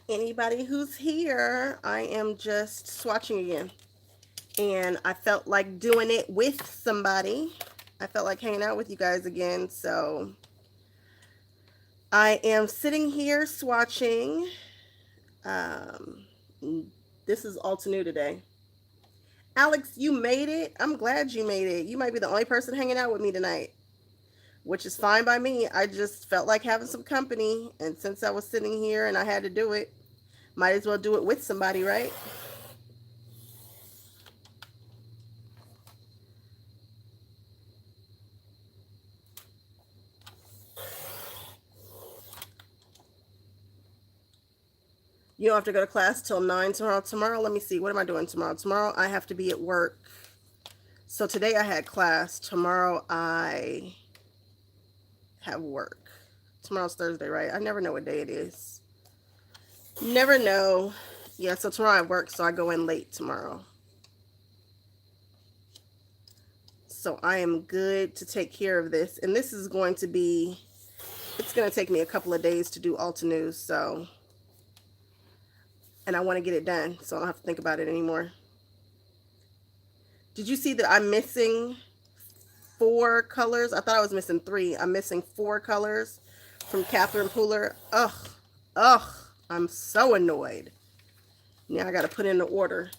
Anybody who's here, I am just swatching again. And I felt like doing it with somebody. I felt like hanging out with you guys again. So I am sitting here swatching. Um, this is all to new today. Alex, you made it. I'm glad you made it. You might be the only person hanging out with me tonight, which is fine by me. I just felt like having some company. And since I was sitting here and I had to do it, might as well do it with somebody, right? You don't have to go to class till 9 tomorrow. Tomorrow, let me see. What am I doing tomorrow? Tomorrow, I have to be at work. So today I had class. Tomorrow, I have work. Tomorrow's Thursday, right? I never know what day it is. Never know. Yeah, so tomorrow I work, so I go in late tomorrow. So I am good to take care of this. And this is going to be, it's going to take me a couple of days to do Alta News. So, and I want to get it done so I don't have to think about it anymore. Did you see that I'm missing 4 colors? I thought I was missing 3. I'm missing 4 colors from Catherine Pooler. Ugh, ugh, I'm so annoyed. Now I got to put in the order.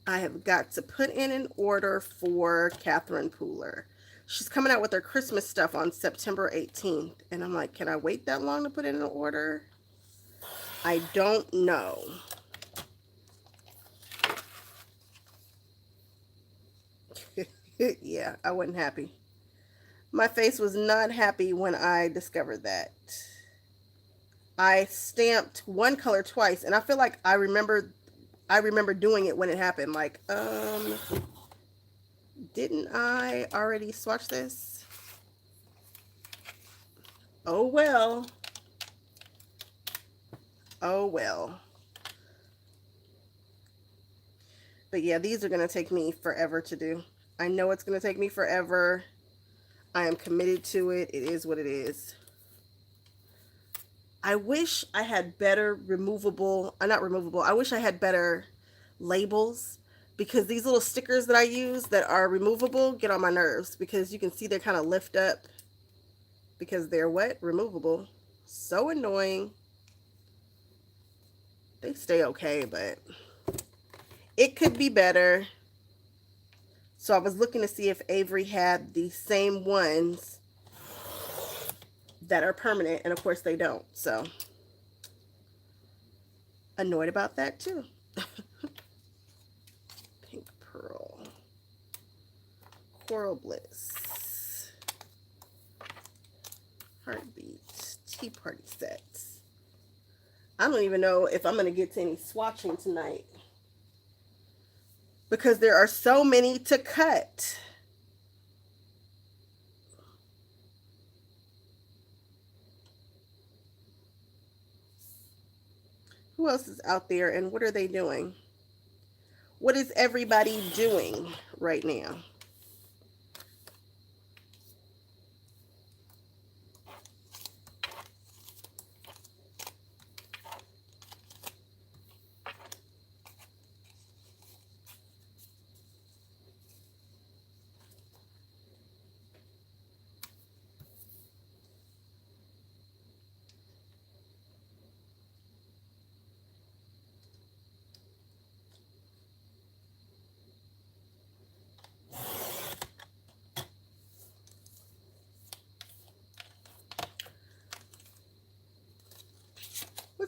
I have got to put in an order for Catherine Pooler. She's coming out with her Christmas stuff on September 18th. And I'm like, can I wait that long to put in an order? I don't know. Yeah, I wasn't happy. My face was not happy when I discovered that. I stamped one color twice, and I feel like I remember doing it when it happened. Like, didn't I already swatch this? Oh well. Oh well. But yeah, these are going to take me forever to do. I know it's going to take me forever. I am committed to it. It is what it is. I wish I had better removable, not removable, I wish I had better labels because these little stickers that I use that are removable get on my nerves because you can see they kind of lift up because they're what? Removable. So annoying. They stay okay, but it could be better. So I was looking to see if Avery had the same ones that are permanent, and of course they don't. So annoyed about that too. Pink Pearl. Coral Bliss. Heartbeat. Tea Party Sets. I don't even know if I'm going to get to any swatching tonight because there are so many to cut. Who else is out there and what are they doing? What is everybody doing right now?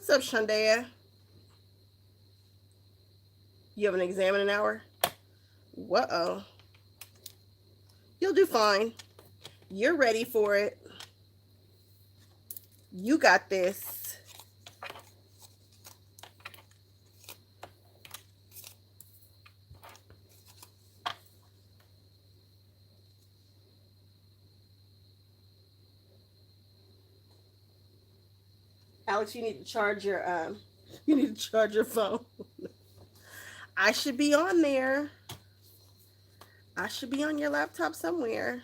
What's up, Shandaya? You have an exam in an hour? Whoa. You'll do fine. You're ready for it. You got this. Alex, you need to charge your phone. I should be on there. I should be on your laptop somewhere.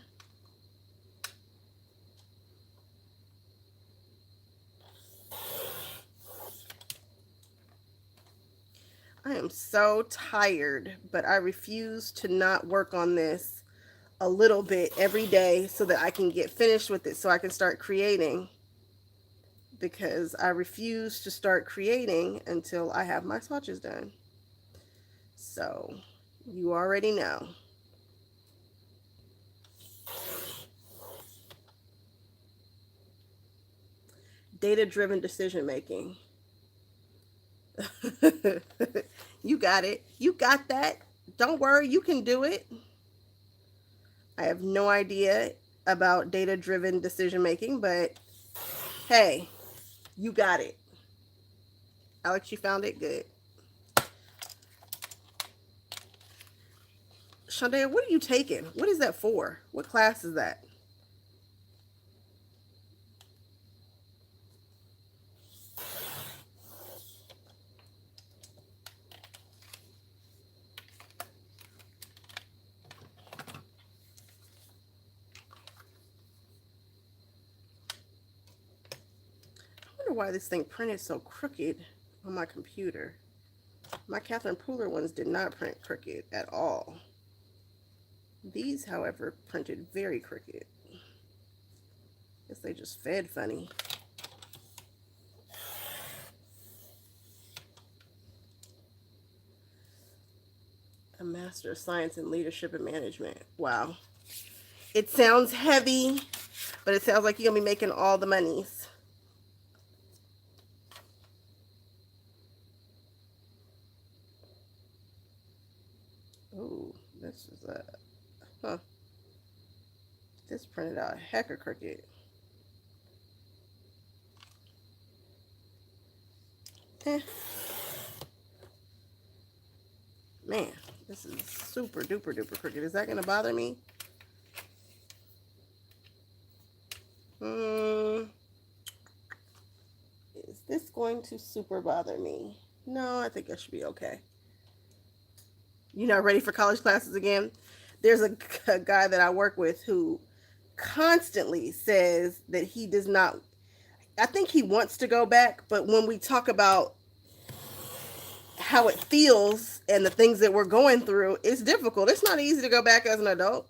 I am so tired, but I refuse to not work on this a little bit every day so that I can get finished with it so I can start creating. Because I refuse to start creating until I have my swatches done. So, you already know. Data-driven decision making. You got it. You got that. Don't worry, you can do it. I have no idea about data-driven decision making, but hey, you got it. Alex, you found it? Good. Shandaya, what are you taking? What is that for? What class is that? I wonder why this thing printed so crooked on my computer. My Catherine Pooler ones did not print crooked at all. These, however, printed very crooked. Guess they just fed funny. A Master of Science in Leadership and Management. Wow. It sounds heavy, but it sounds like you're going to be making all the monies. Ooh, this is a... Huh. This printed out heck of crooked. Man, this is super duper duper crooked. Is that going to bother me? Is this going to super bother me? No, I think I should be okay. You not ready for college classes again? There's a guy that I work with who constantly says that he does not, I think he wants to go back, but when we talk about how it feels and the things that we're going through, it's difficult. It's not easy to go back as an adult.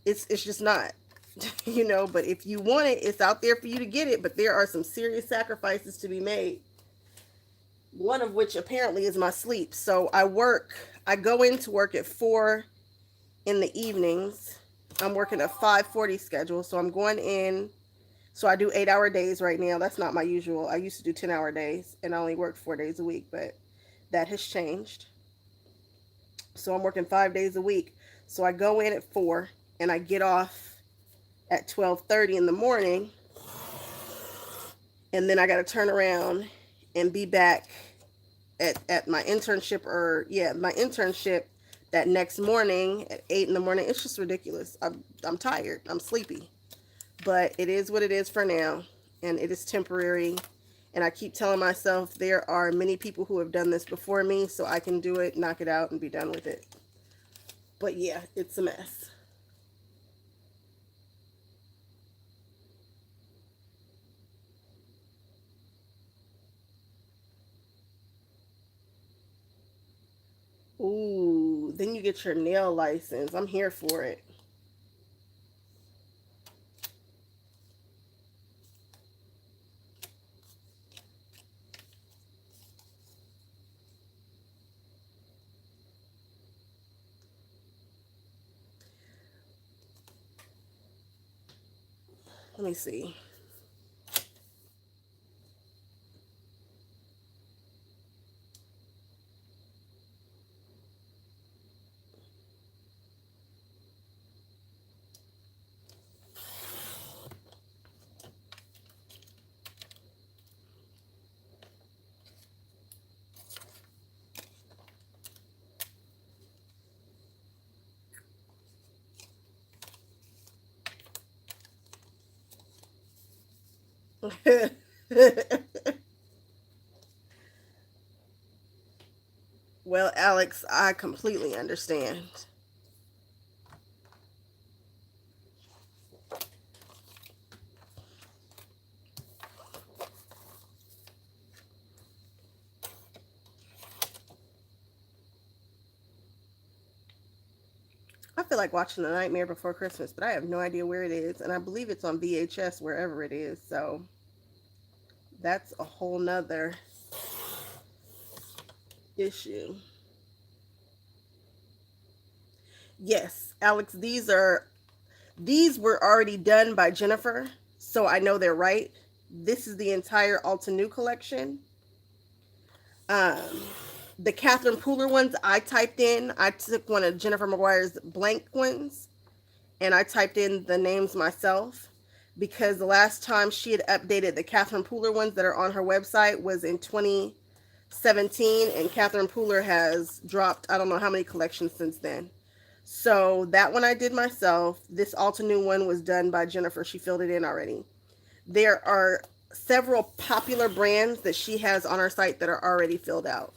It's just not, you know, but if you want it, it's out there for you to get it, but there are some serious sacrifices to be made. One of which apparently is my sleep. So I go into work at 4 in the evenings. I'm working a 5:40 schedule, so I'm going in. So I do 8-hour days right now. That's not my usual. I used to do 10-hour days, and I only work 4 days a week, but that has changed. So I'm working 5 days a week. So I go in at 4, and I get off at 12:30 in the morning, and then I got to turn around and be back at my internship, my internship that next morning at 8 in the morning. It's just ridiculous. I'm tired. I'm sleepy. But it is what it is for now, and it is temporary. And I keep telling myself there are many people who have done this before me, so I can do it, knock it out, and be done with it. But yeah, it's a mess. Ooh, then you get your nail license. I'm here for it. Let me see. Well, Alex, I completely understand. I feel like watching The Nightmare Before Christmas, but I have no idea where it is, and I believe it's on VHS wherever it is. So that's a whole nother issue. Yes, Alex, these were already done by Jennifer, so I know they're right. This is the entire Alta New collection. Um, the Catherine Pooler ones I typed in. I took one of Jennifer McGuire's blank ones, and I typed in the names myself because the last time she had updated the Catherine Pooler ones that are on her website was in 2017, and Catherine Pooler has dropped I don't know how many collections since then. So that one I did myself. This Alta New one was done by Jennifer. She filled it in already. There are several popular brands that she has on her site that are already filled out.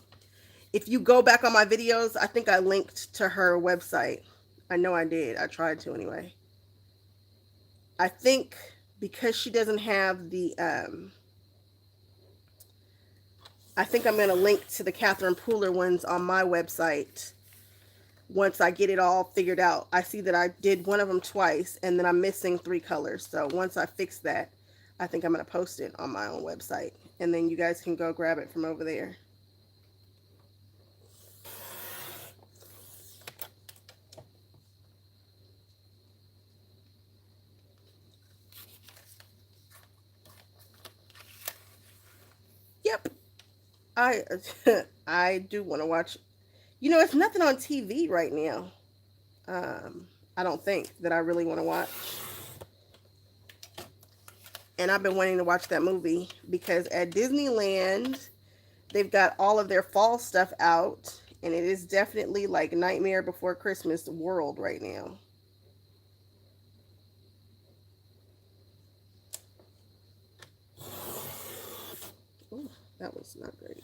If you go back on my videos, I think I linked to her website. I know I did. I tried to anyway. I think because she doesn't have the I think I'm going to link to the Catherine Pooler ones on my website once I get it all figured out. I see that I did one of them twice, and then I'm missing 3 colors. So once I fix that, I think I'm going to post it on my own website, and then you guys can go grab it from over there. Yep. I I do want to watch. You know, it's nothing on TV right now. I don't think that I really want to watch. And I've been wanting to watch that movie because at Disneyland, they've got all of their fall stuff out, and it is definitely like Nightmare Before Christmas world right now. Ooh, that was not great.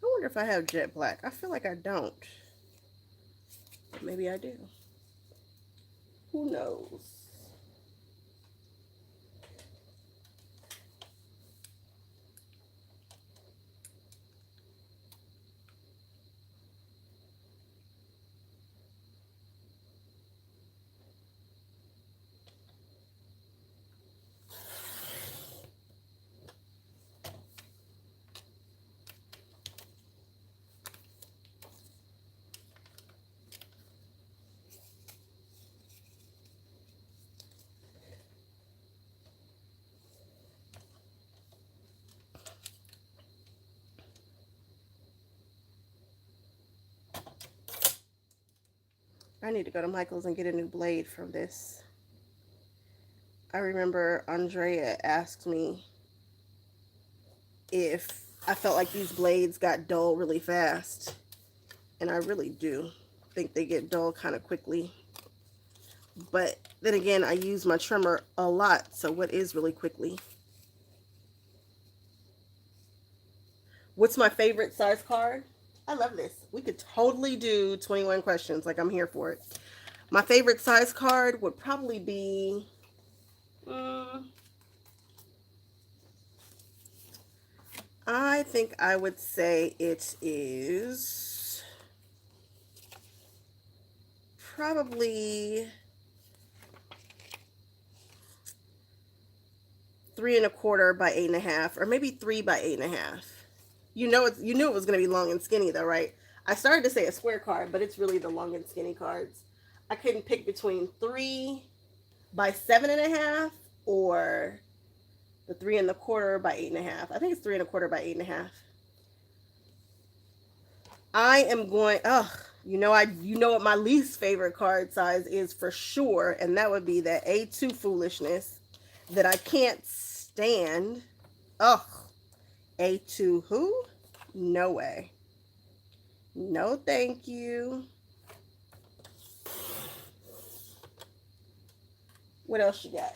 I wonder if I have jet black. I feel like I don't. But maybe I do. Who knows? I need to go to Michael's and get a new blade from this. I remember Andrea asked me if I felt like these blades got dull really fast. And I really do think they get dull kind of quickly. But then again, I use my trimmer a lot, so what is really quickly? What's my favorite size card? I love this. We could totally do 21 questions, like I'm here for it. My favorite size card would probably be I think I would say it is probably 3 1/4 by 8 1/2, or maybe 3 by 8 1/2. You know, you knew it was going to be long and skinny though, right? I started to say a square card, but it's really the long and skinny cards. I couldn't pick between 3 by 7 1/2 or the 3 1/4 by 8 1/2. I think it's 3 1/4 by 8 1/2. I am going. Ugh, you know what my least favorite card size is for sure, and that would be that A2 foolishness. that I can't stand. Ugh. A2 who? No way. No, thank you. What else you got?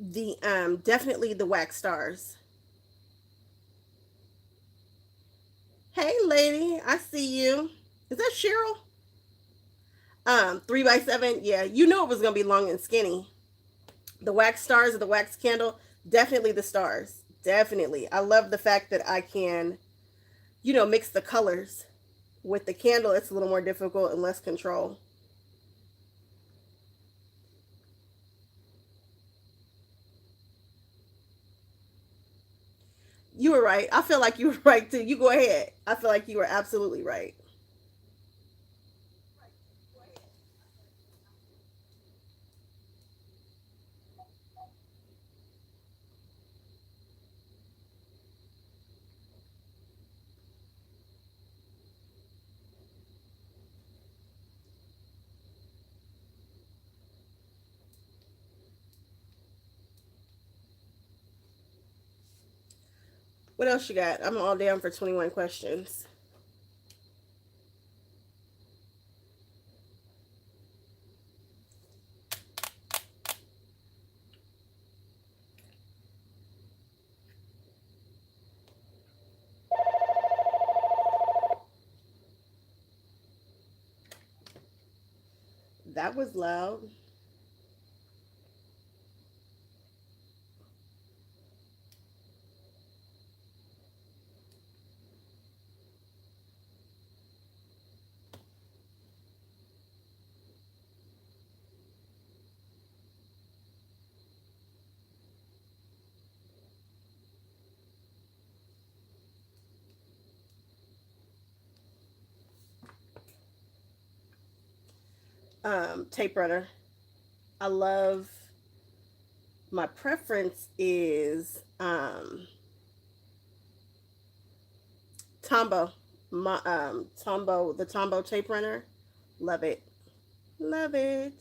The definitely the wax stars. Hey lady, I see you. Is that Cheryl? 3x7. Yeah, you knew it was gonna be long and skinny. The wax stars or the wax candle, definitely the stars. Definitely. I love the fact that I can, mix the colors. With the candle, it's a little more difficult and less control. You were right. I feel like you were right too. You go ahead. I feel like you were absolutely right. What else you got? I'm all down for 21 questions. That was loud. Tape runner. I love, my preference is Tombow. My Tombow, the Tombow tape runner. Love it. Love it.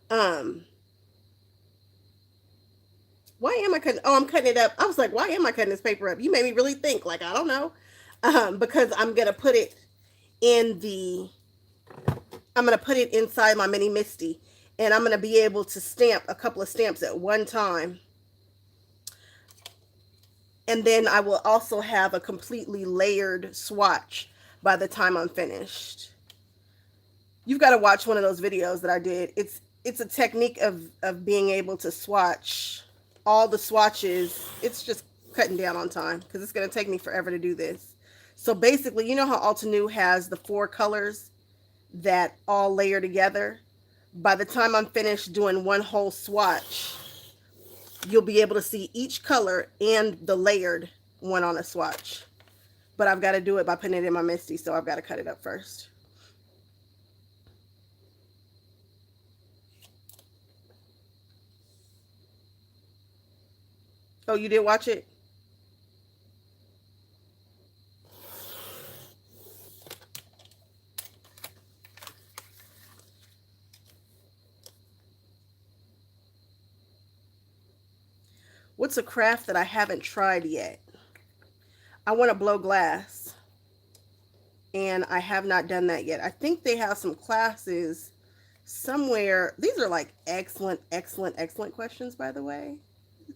Um, why am I cutting? Oh, I'm cutting it up. I was like, why am I cutting this paper up? You made me really think. Like, I don't know. Because I'm gonna put it in the. I'm gonna put it inside my mini Misty, and I'm gonna be able to stamp a couple of stamps at one time. And then I will also have a completely layered swatch by the time I'm finished. You've got to watch one of those videos that I did. It's a technique of being able to swatch all the swatches. It's just cutting down on time because it's going to take me forever to do this. So basically, you know how Altenew has the 4 colors that all layer together? By the time I'm finished doing one whole swatch, you'll be able to see each color and the layered one on a swatch. But I've got to do it by putting it in my Misty, so I've got to cut it up first. Oh, you did watch it? What's a craft that I haven't tried yet? I want to blow glass, and I have not done that yet. I think they have some classes somewhere. These are like excellent, excellent, excellent questions, by the way.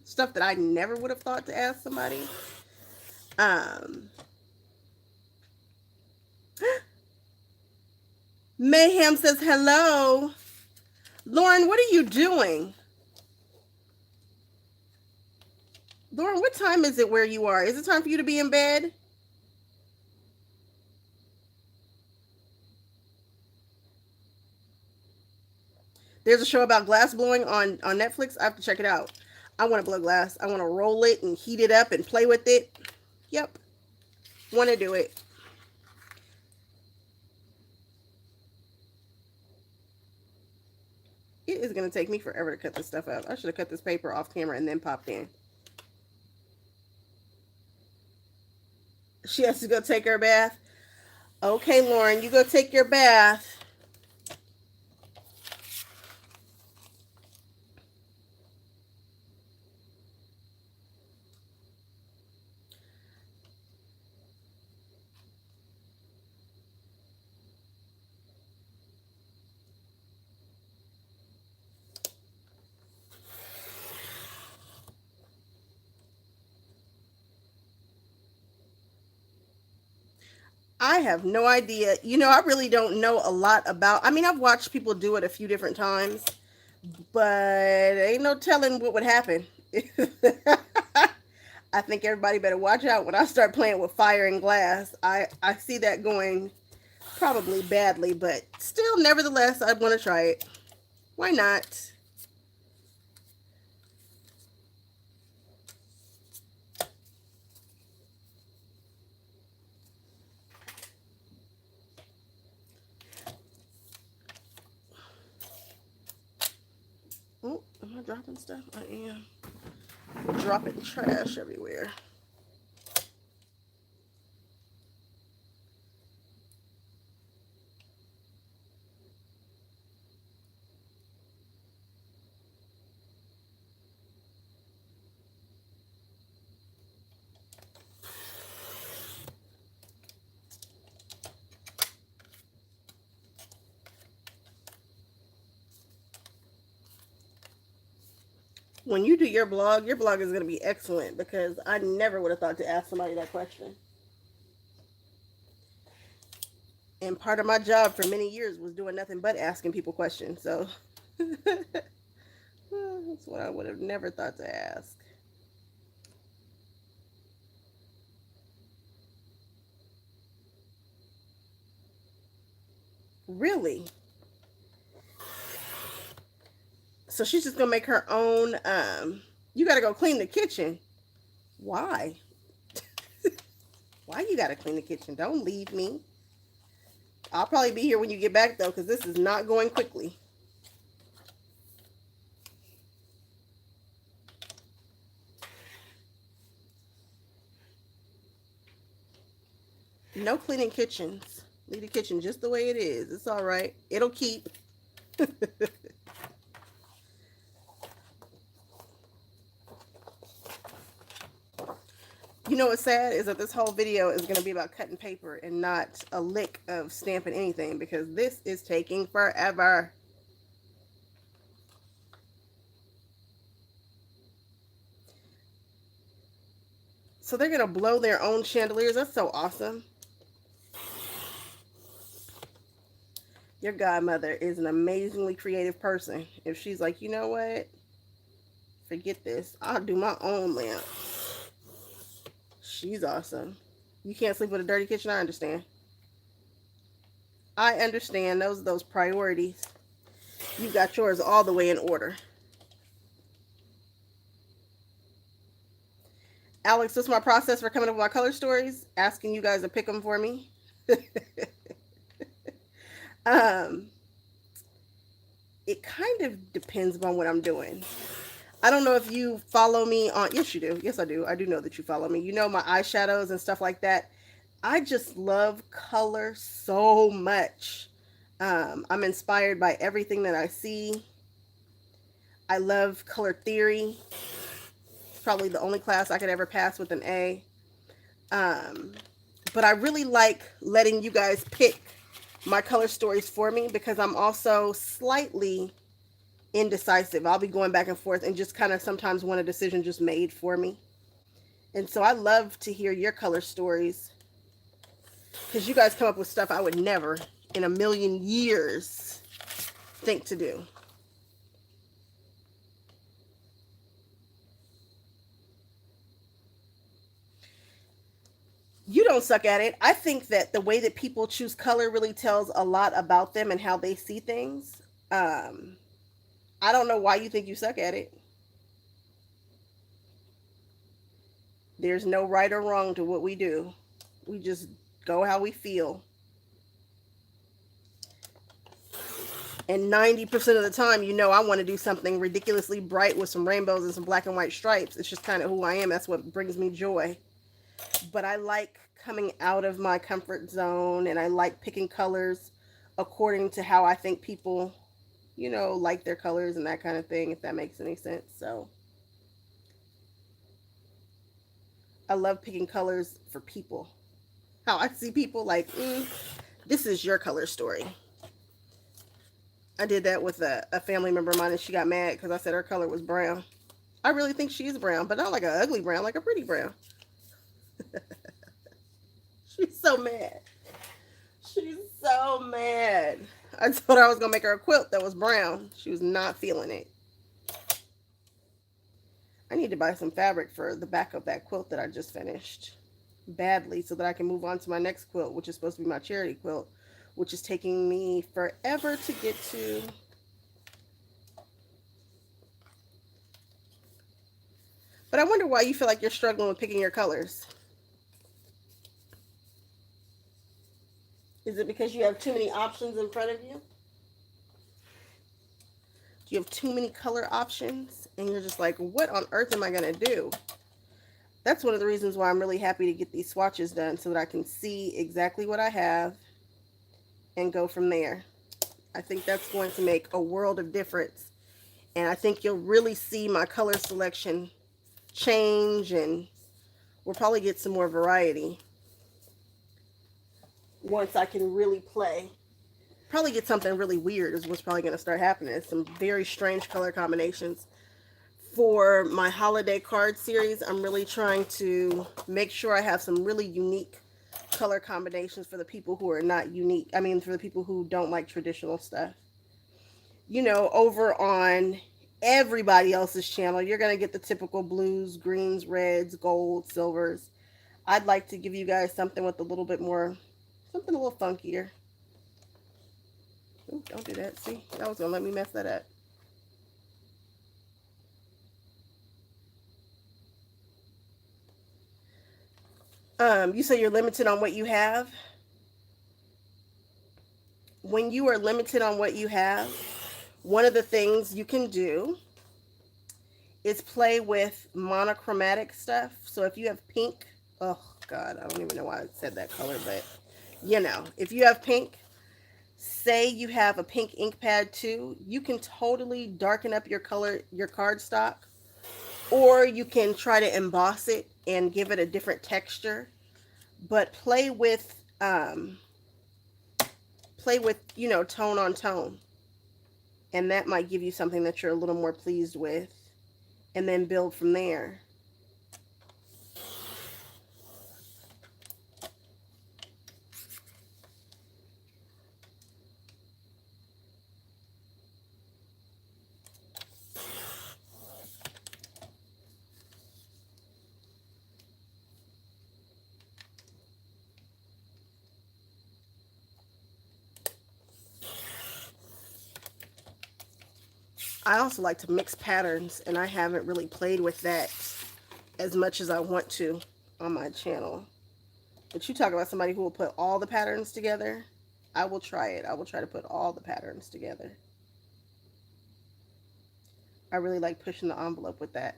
Stuff that I never would have thought to ask somebody. Um, Mayhem says hello. Lauren, what are you doing? Lauren, what time is it where you are? Is it time for you to be in bed? There's a show about glass blowing on Netflix. I have to check it out. I want to blow glass. I want to roll it and heat it up and play with it. Yep. Want to do it. It is going to take me forever to cut this stuff up. I should have cut this paper off camera and then popped in. She has to go take her bath. Okay, Lauren, you go take your bath. I have no idea. You know, I really don't know a lot about. I mean, I've watched people do it a few different times, but ain't no telling what would happen. I think everybody better watch out when I start playing with fire and glass. I see that going probably badly, but still, nevertheless, I want to try it. Why not? Oh, am I dropping stuff? I am. Dropping trash everywhere. When you do your blog is going to be excellent because I never would have thought to ask somebody that question. And part of my job for many years was doing nothing but asking people questions. So that's what I would have never thought to ask. Really? So she's just gonna make her own. You gotta go clean the kitchen. Why? Why you gotta clean the kitchen? Don't leave me. I'll probably be here when you get back though, because this is not going quickly. No cleaning kitchens. Leave the kitchen just the way it is. It's all right. It'll keep. You know what's sad is that this whole video is going to be about cutting paper and not a lick of stamping anything because this is taking forever. So they're going to blow their own chandeliers. That's so awesome. Your godmother is an amazingly creative person. If she's like, you know what? Forget this. I'll do my own lamp. She's awesome. You can't sleep with a dirty kitchen. I understand. I understand those priorities. You got yours all the way in order. Alex, this is my process for coming up with my color stories. Asking you guys to pick them for me. It kind of depends on what I'm doing. I don't know if you follow me on. Yes, you do. Yes, I do. I do know that you follow me. You know my eyeshadows and stuff like that. I just love color so much. I'm inspired by everything that I see. I love color theory. It's probably the only class I could ever pass with an A. But I really like letting you guys pick my color stories for me because I'm also slightly indecisive. I'll be going back and forth and just kind of sometimes want a decision just made for me. And so I love to hear your color stories because you guys come up with stuff I would never in a million years think to do. You don't suck at it. I think that the way that people choose color really tells a lot about them and how they see things. Um, I don't know why you think you suck at it. There's no right or wrong to what we do. We just go how we feel. And 90% of the time, I want to do something ridiculously bright with some rainbows and some black and white stripes. It's just kind of who I am. That's what brings me joy. But I like coming out of my comfort zone, and I like picking colors according to how I think people, like their colors and that kind of thing, if that makes any sense. So I love picking colors for people. How I see people like, this is your color story. I did that with a family member of mine, and she got mad because I said her color was brown. I really think she's brown, but not like an ugly brown, like a pretty brown. She's so mad. She's so mad. I told her I was going to make her a quilt that was brown. She was not feeling it. I need to buy some fabric for the back of that quilt that I just finished badly so that I can move on to my next quilt, which is supposed to be my charity quilt, which is taking me forever to get to. But I wonder why you feel like you're struggling with picking your colors. Is it because you have too many options in front of you? Do you have too many color options? And you're just like, what on earth am I going to do? That's one of the reasons why I'm really happy to get these swatches done so that I can see exactly what I have and go from there. I think that's going to make a world of difference. And I think you'll really see my color selection change, and we'll probably get some more variety once I can really play. Probably get something really weird is what's probably going to start happening. Some very strange color combinations. For my holiday card series, I'm really trying to make sure I have some really unique color combinations for the people who are not unique. I mean, for the people who don't like traditional stuff. Over on everybody else's channel, you're going to get the typical blues, greens, reds, gold, silvers. I'd like to give you guys something with a little bit more, something a little funkier. Ooh, don't do that. See, that was going to let me mess that up. You say you're limited on what you have. When you are limited on what you have, one of the things you can do is play with monochromatic stuff. So if you have pink, oh God, I don't even know why I said that color, but if you have pink, say you have a pink ink pad too, you can totally darken up your color, your cardstock, or you can try to emboss it and give it a different texture. But play with tone on tone, and that might give you something that you're a little more pleased with, and then build from there. I also like to mix patterns, and I haven't really played with that as much as I want to on my channel. But you talk about somebody who will put all the patterns together. I will try it. I will try to put all the patterns together. I really like pushing the envelope with that.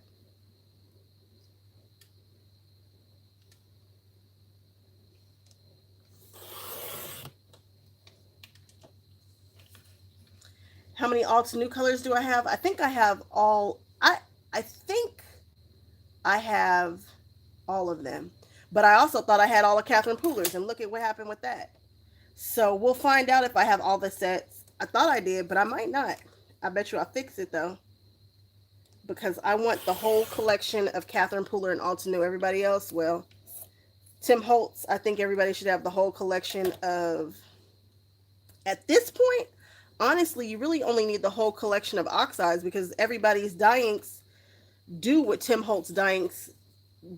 How many alts new colors do I have? I think I have all. I think I have all of them. But I also thought I had all of Catherine Pooler's, and look at what happened with that. So we'll find out if I have all the sets. I thought I did, but I might not. I bet you I'll fix it though. Because I want the whole collection of Catherine Pooler and Altenew. Everybody else, well, Tim Holtz, I think everybody should have the whole collection of, at this point, honestly, you really only need the whole collection of oxides because everybody's dye inks do what Tim Holtz dye inks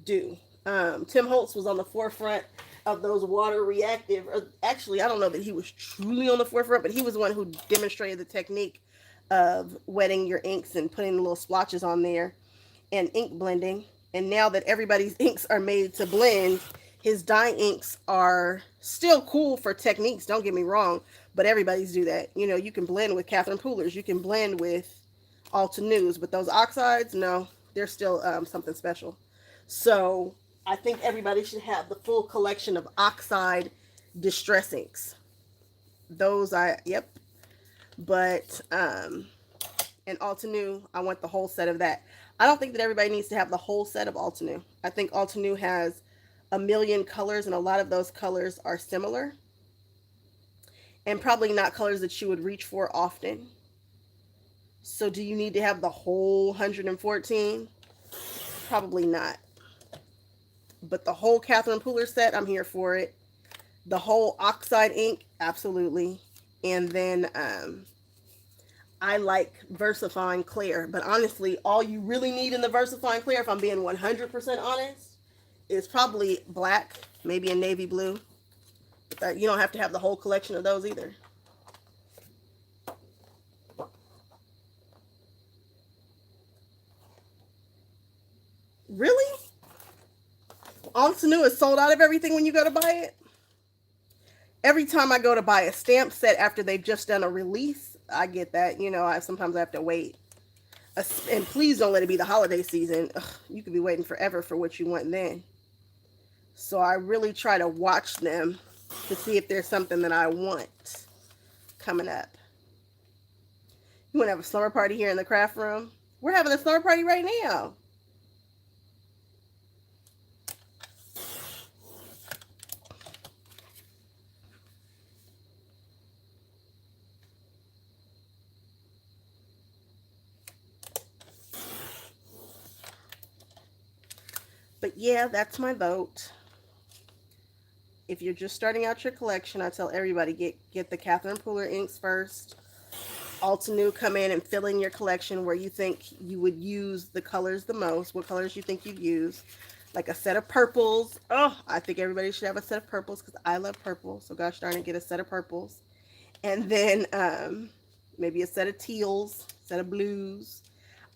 do. Tim Holtz was on the forefront of those water reactive, or actually, I don't know that he was truly on the forefront, but he was the one who demonstrated the technique of wetting your inks and putting the little splotches on there and ink blending. And now that everybody's inks are made to blend, his dye inks are still cool for techniques, don't get me wrong, but everybody's do that. You know, you can blend with Catherine Pooler's, you can blend with Altenews, but those oxides, no, they're still something special. So I think everybody should have the full collection of oxide distress inks. Those yep. But and Altenew, I want the whole set of that. I don't think that everybody needs to have the whole set of Altenew. I think Altenew has a million colors, and a lot of those colors are similar, and probably not colors that you would reach for often. So do you need to have the whole 114? Probably not. But the whole Catherine Pooler set, I'm here for it. The whole oxide ink, absolutely. And then I like VersaFine Clear. But honestly, all you really need in the VersaFine Clear, if I'm being 100% honest, is probably black, maybe a navy blue. But you don't have to have the whole collection of those either. Really? Altenew is sold out of everything when you go to buy it? Every time I go to buy a stamp set after they've just done a release, I get that. You know, sometimes I have to wait. And please don't let it be the holiday season. Ugh, you could be waiting forever for what you want then. So I really try to watch them to see if there's something that I want coming up. You want to have a slumber party here in the craft room? We're having a slumber party right now. But yeah, that's my vote. If you're just starting out your collection, I tell everybody get the Catherine Pooler inks first. Altenew, come in and fill in your collection where you think you would use the colors the most. What colors you think you'd use. Like a set of purples. Oh, I think everybody should have a set of purples because I love purple. So gosh darn it, get a set of purples. And then maybe a set of teals, set of blues.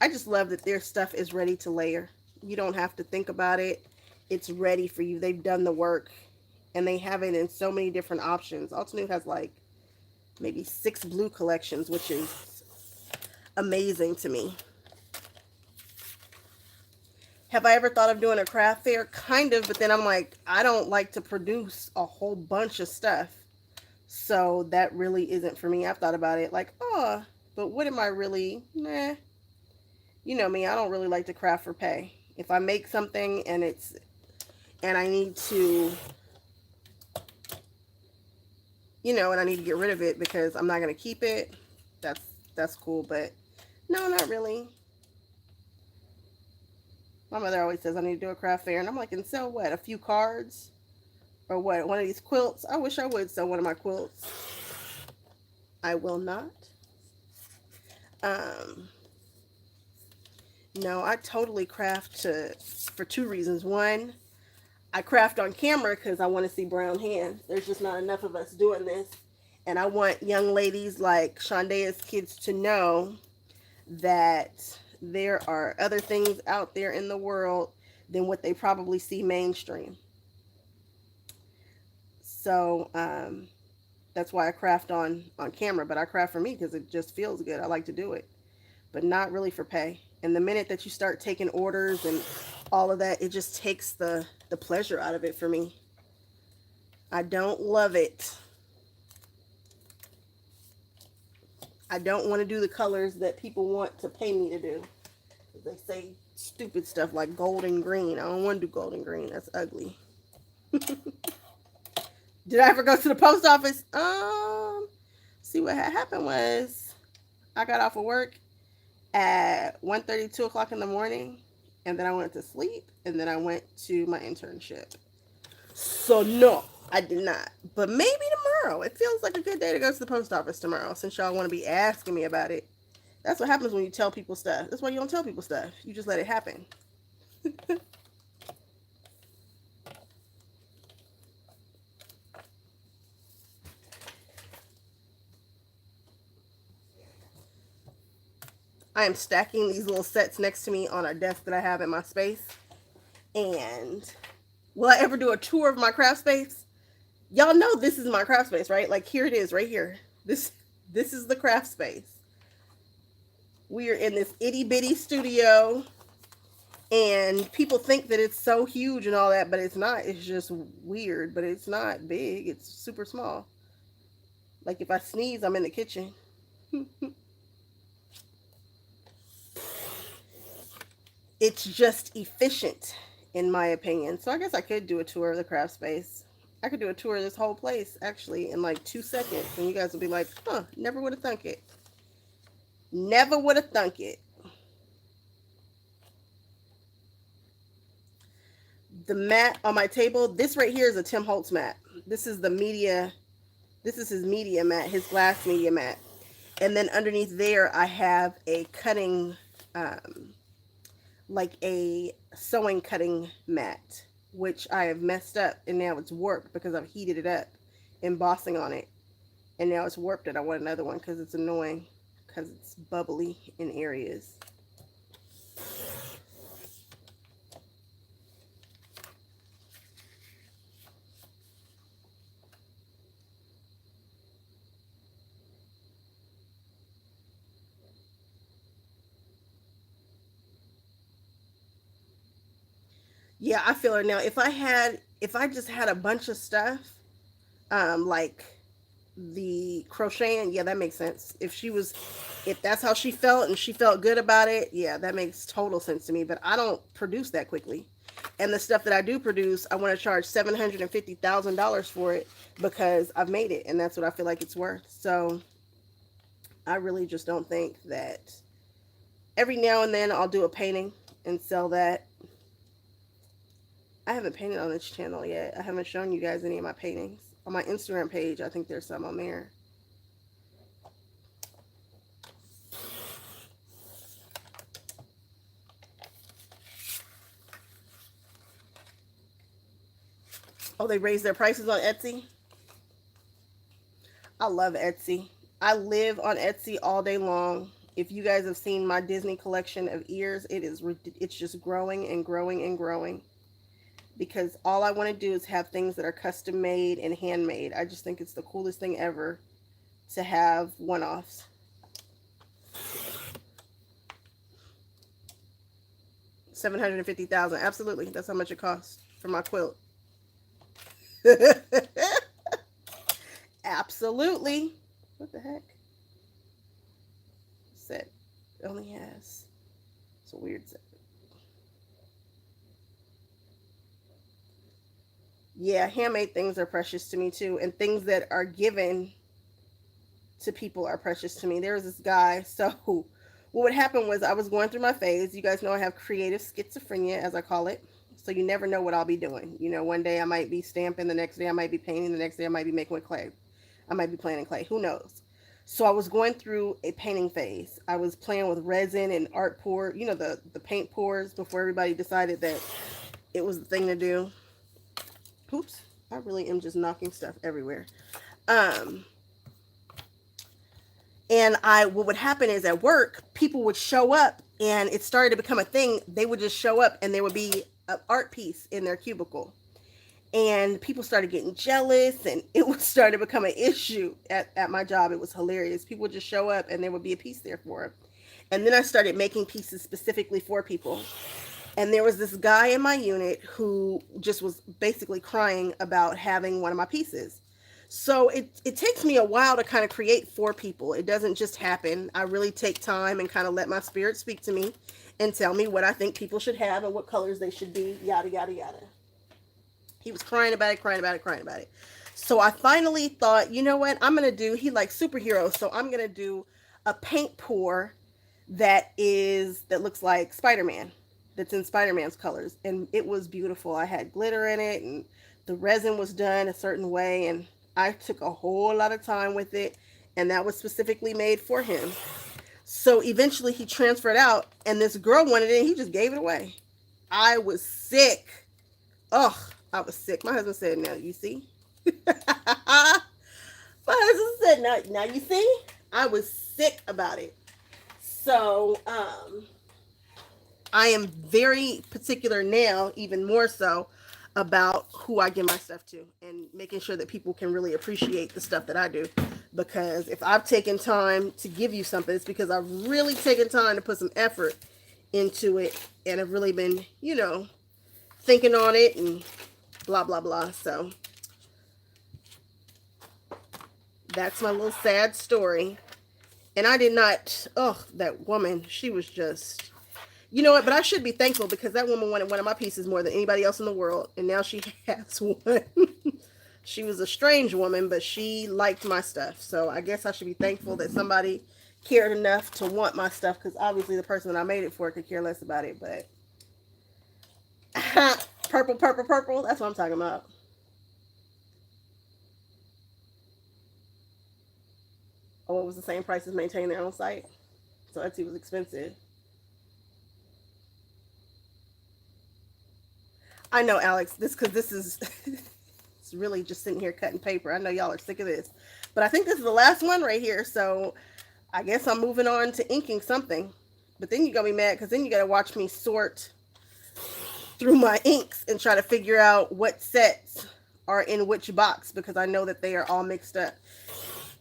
I just love that their stuff is ready to layer. You don't have to think about it. It's ready for you. They've done the work. And they have it in so many different options. Altenew has like maybe 6 blue collections, which is amazing to me. Have I ever thought of doing a craft fair? Kind of, but then I'm like, I don't like to produce a whole bunch of stuff. So that really isn't for me. I've thought about it like, oh, but what am I really? Nah. You know me, I don't really like to craft for pay. If I make something and I need to, you know, and I need to get rid of it because I'm not going to keep it, that's cool. But no, not really. My mother always says I need to do a craft fair. And I'm like, and sell what? A few cards? Or what? One of these quilts? I wish I would sell one of my quilts. I will not. No, I totally craft for 2 reasons. One, I craft on camera because I want to see brown hands. There's just not enough of us doing this. And I want young ladies like Shonda's kids to know that there are other things out there in the world than what they probably see mainstream. So that's why I craft on camera. But I craft for me because it just feels good. I like to do it. But not really for pay. And the minute that you start taking orders and all of that, it just takes the pleasure out of it for me. I don't love it. I don't want to do the colors that people want to pay me to do. They say stupid stuff like gold and green. I don't want to do gold and green. That's ugly. Did I ever go to the post office? See, what happened was I got off of work at 1:30, 2 o'clock in the morning, and then I went to sleep, and then I went to my internship. So no, I did not. But maybe tomorrow. It feels like a good day to go to the post office tomorrow, since y'all want to be asking me about it. That's what happens when you tell people stuff. That's why you don't tell people stuff. You just let it happen. I am stacking these little sets next to me on a desk that I have in my space. And will I ever do a tour of my craft space? Y'all know this is my craft space, right? Like here it is right here. This is the craft space. We are in this itty bitty studio, and people think that it's so huge and all that, but it's not. It's just weird, but it's not big. It's super small. Like if I sneeze, I'm in the kitchen. It's just efficient, in my opinion. So I guess I could do a tour of the craft space. I could do a tour of this whole place, actually, in like 2 seconds. And you guys will be like, huh, never would have thunk it. Never would have thunk it. The mat on my table, this right here is a Tim Holtz mat. This is the media, this is his media mat, his glass media mat. And then underneath there, I have a cutting, like a sewing cutting mat, which I have messed up, and now it's warped because I've heated it up, embossing on it, and now it's warped and I want another one because it's annoying, because it's bubbly in areas. Yeah, I feel her now. If I just had a bunch of stuff, like the crocheting, yeah, that makes sense. If that's how she felt and she felt good about it, yeah, that makes total sense to me. But I don't produce that quickly, and the stuff that I do produce, I want to charge $750,000 for it because I've made it, and that's what I feel like it's worth. So I really just don't think that. Every now and then I'll do a painting and sell that. I haven't painted on this channel yet. I haven't shown you guys any of my paintings. On my Instagram page, I think there's some on there. Oh, they raised their prices on Etsy? I love Etsy. I live on Etsy all day long. If you guys have seen my Disney collection of ears, it's just growing and growing and growing. Because all I want to do is have things that are custom made and handmade. I just think it's the coolest thing ever to have one-offs. $750,000, absolutely. That's how much it costs for my quilt. Absolutely. What the heck? Set only has. It's a weird set. Yeah, handmade things are precious to me too, and things that are given to people are precious to me. There was this guy, so what would happen was I was going through my phase. You guys know I have creative schizophrenia, as I call it. So you never know what I'll be doing. You know, one day I might be stamping, the next day I might be painting, the next day I might be making with clay. I might be playing in clay. Who knows? So I was going through a painting phase. I was playing with resin and art pour, you know, the paint pours before everybody decided that it was the thing to do. Oops, I really am just knocking stuff everywhere. And what would happen is at work, people would show up and it started to become a thing. They would just show up and there would be an art piece in their cubicle. And people started getting jealous and it would start to become an issue at my job. It was hilarious. People would just show up and there would be a piece there for them. And then I started making pieces specifically for people. And there was this guy in my unit who just was basically crying about having one of my pieces. So it takes me a while to kind of create for people. It doesn't just happen. I really take time and kind of let my spirit speak to me and tell me what I think people should have and what colors they should be, yada, yada, yada. He was crying about it, crying about it, crying about it. So I finally thought, you know what, I'm going to do, he likes superheroes, so I'm going to do a paint pour that looks like Spider-Man, that's in Spider-Man's colors, and it was beautiful. I had glitter in it, and the resin was done a certain way, and I took a whole lot of time with it, and that was specifically made for him. So eventually he transferred out, and this girl wanted it, and he just gave it away. I was sick. Ugh, I was sick. My husband said, "Now you see." My husband said, "Now you see." I was sick about it. So I am very particular now, even more so, about who I give my stuff to and making sure that people can really appreciate the stuff that I do. Because if I've taken time to give you something, it's because I've really taken time to put some effort into it and have really been, thinking on it and blah, blah, blah. So that's my little sad story. And I did not, that woman, she was just, you know what, but I should be thankful because that woman wanted one of my pieces more than anybody else in the world. And now she has one. She was a strange woman, but she liked my stuff. So I guess I should be thankful that somebody cared enough to want my stuff, because obviously the person that I made it for could care less about it. But purple, purple, purple, that's what I'm talking about. Oh, it was the same price as maintaining their own site. So Etsy was expensive. I know, Alex, this is it's really just sitting here cutting paper. I know y'all are sick of this. But I think this is the last one right here. So I guess I'm moving on to inking something. But then you're going to be mad because then you got to watch me sort through my inks and try to figure out what sets are in which box, because I know that they are all mixed up.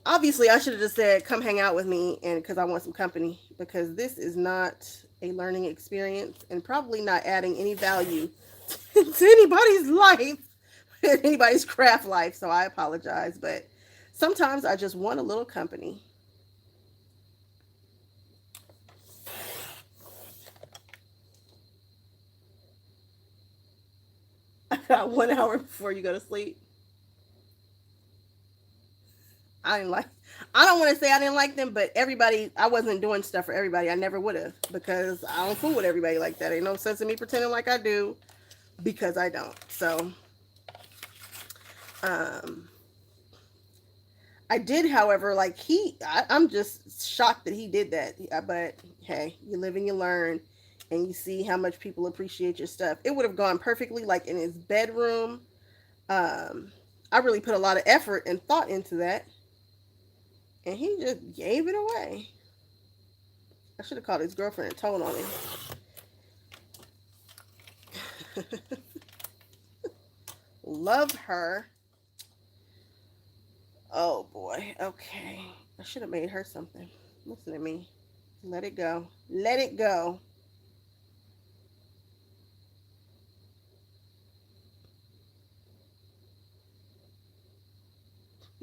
Obviously, I should have just said, come hang out with me, and because I want some company, because this is not a learning experience and probably not adding any value to anybody's life, anybody's craft life. So I apologize, but sometimes I just want a little company. I got 1 hour before you go to sleep. I didn't like. I don't want to say I didn't like them, but everybody, I wasn't doing stuff for everybody. I never would have, because I don't fool with everybody like that. Ain't no sense in me pretending like I do, because I don't. So, um, I did, however, like I'm just shocked that he did that. But hey, you live and you learn, and you see how much people appreciate your stuff. It would have gone perfectly, like in his bedroom. I really put a lot of effort and thought into that, and he just gave it away. I should have called his girlfriend and told on him. Love her. Oh boy. Okay. I should have made her something. Listen to me. Let it go. Let it go.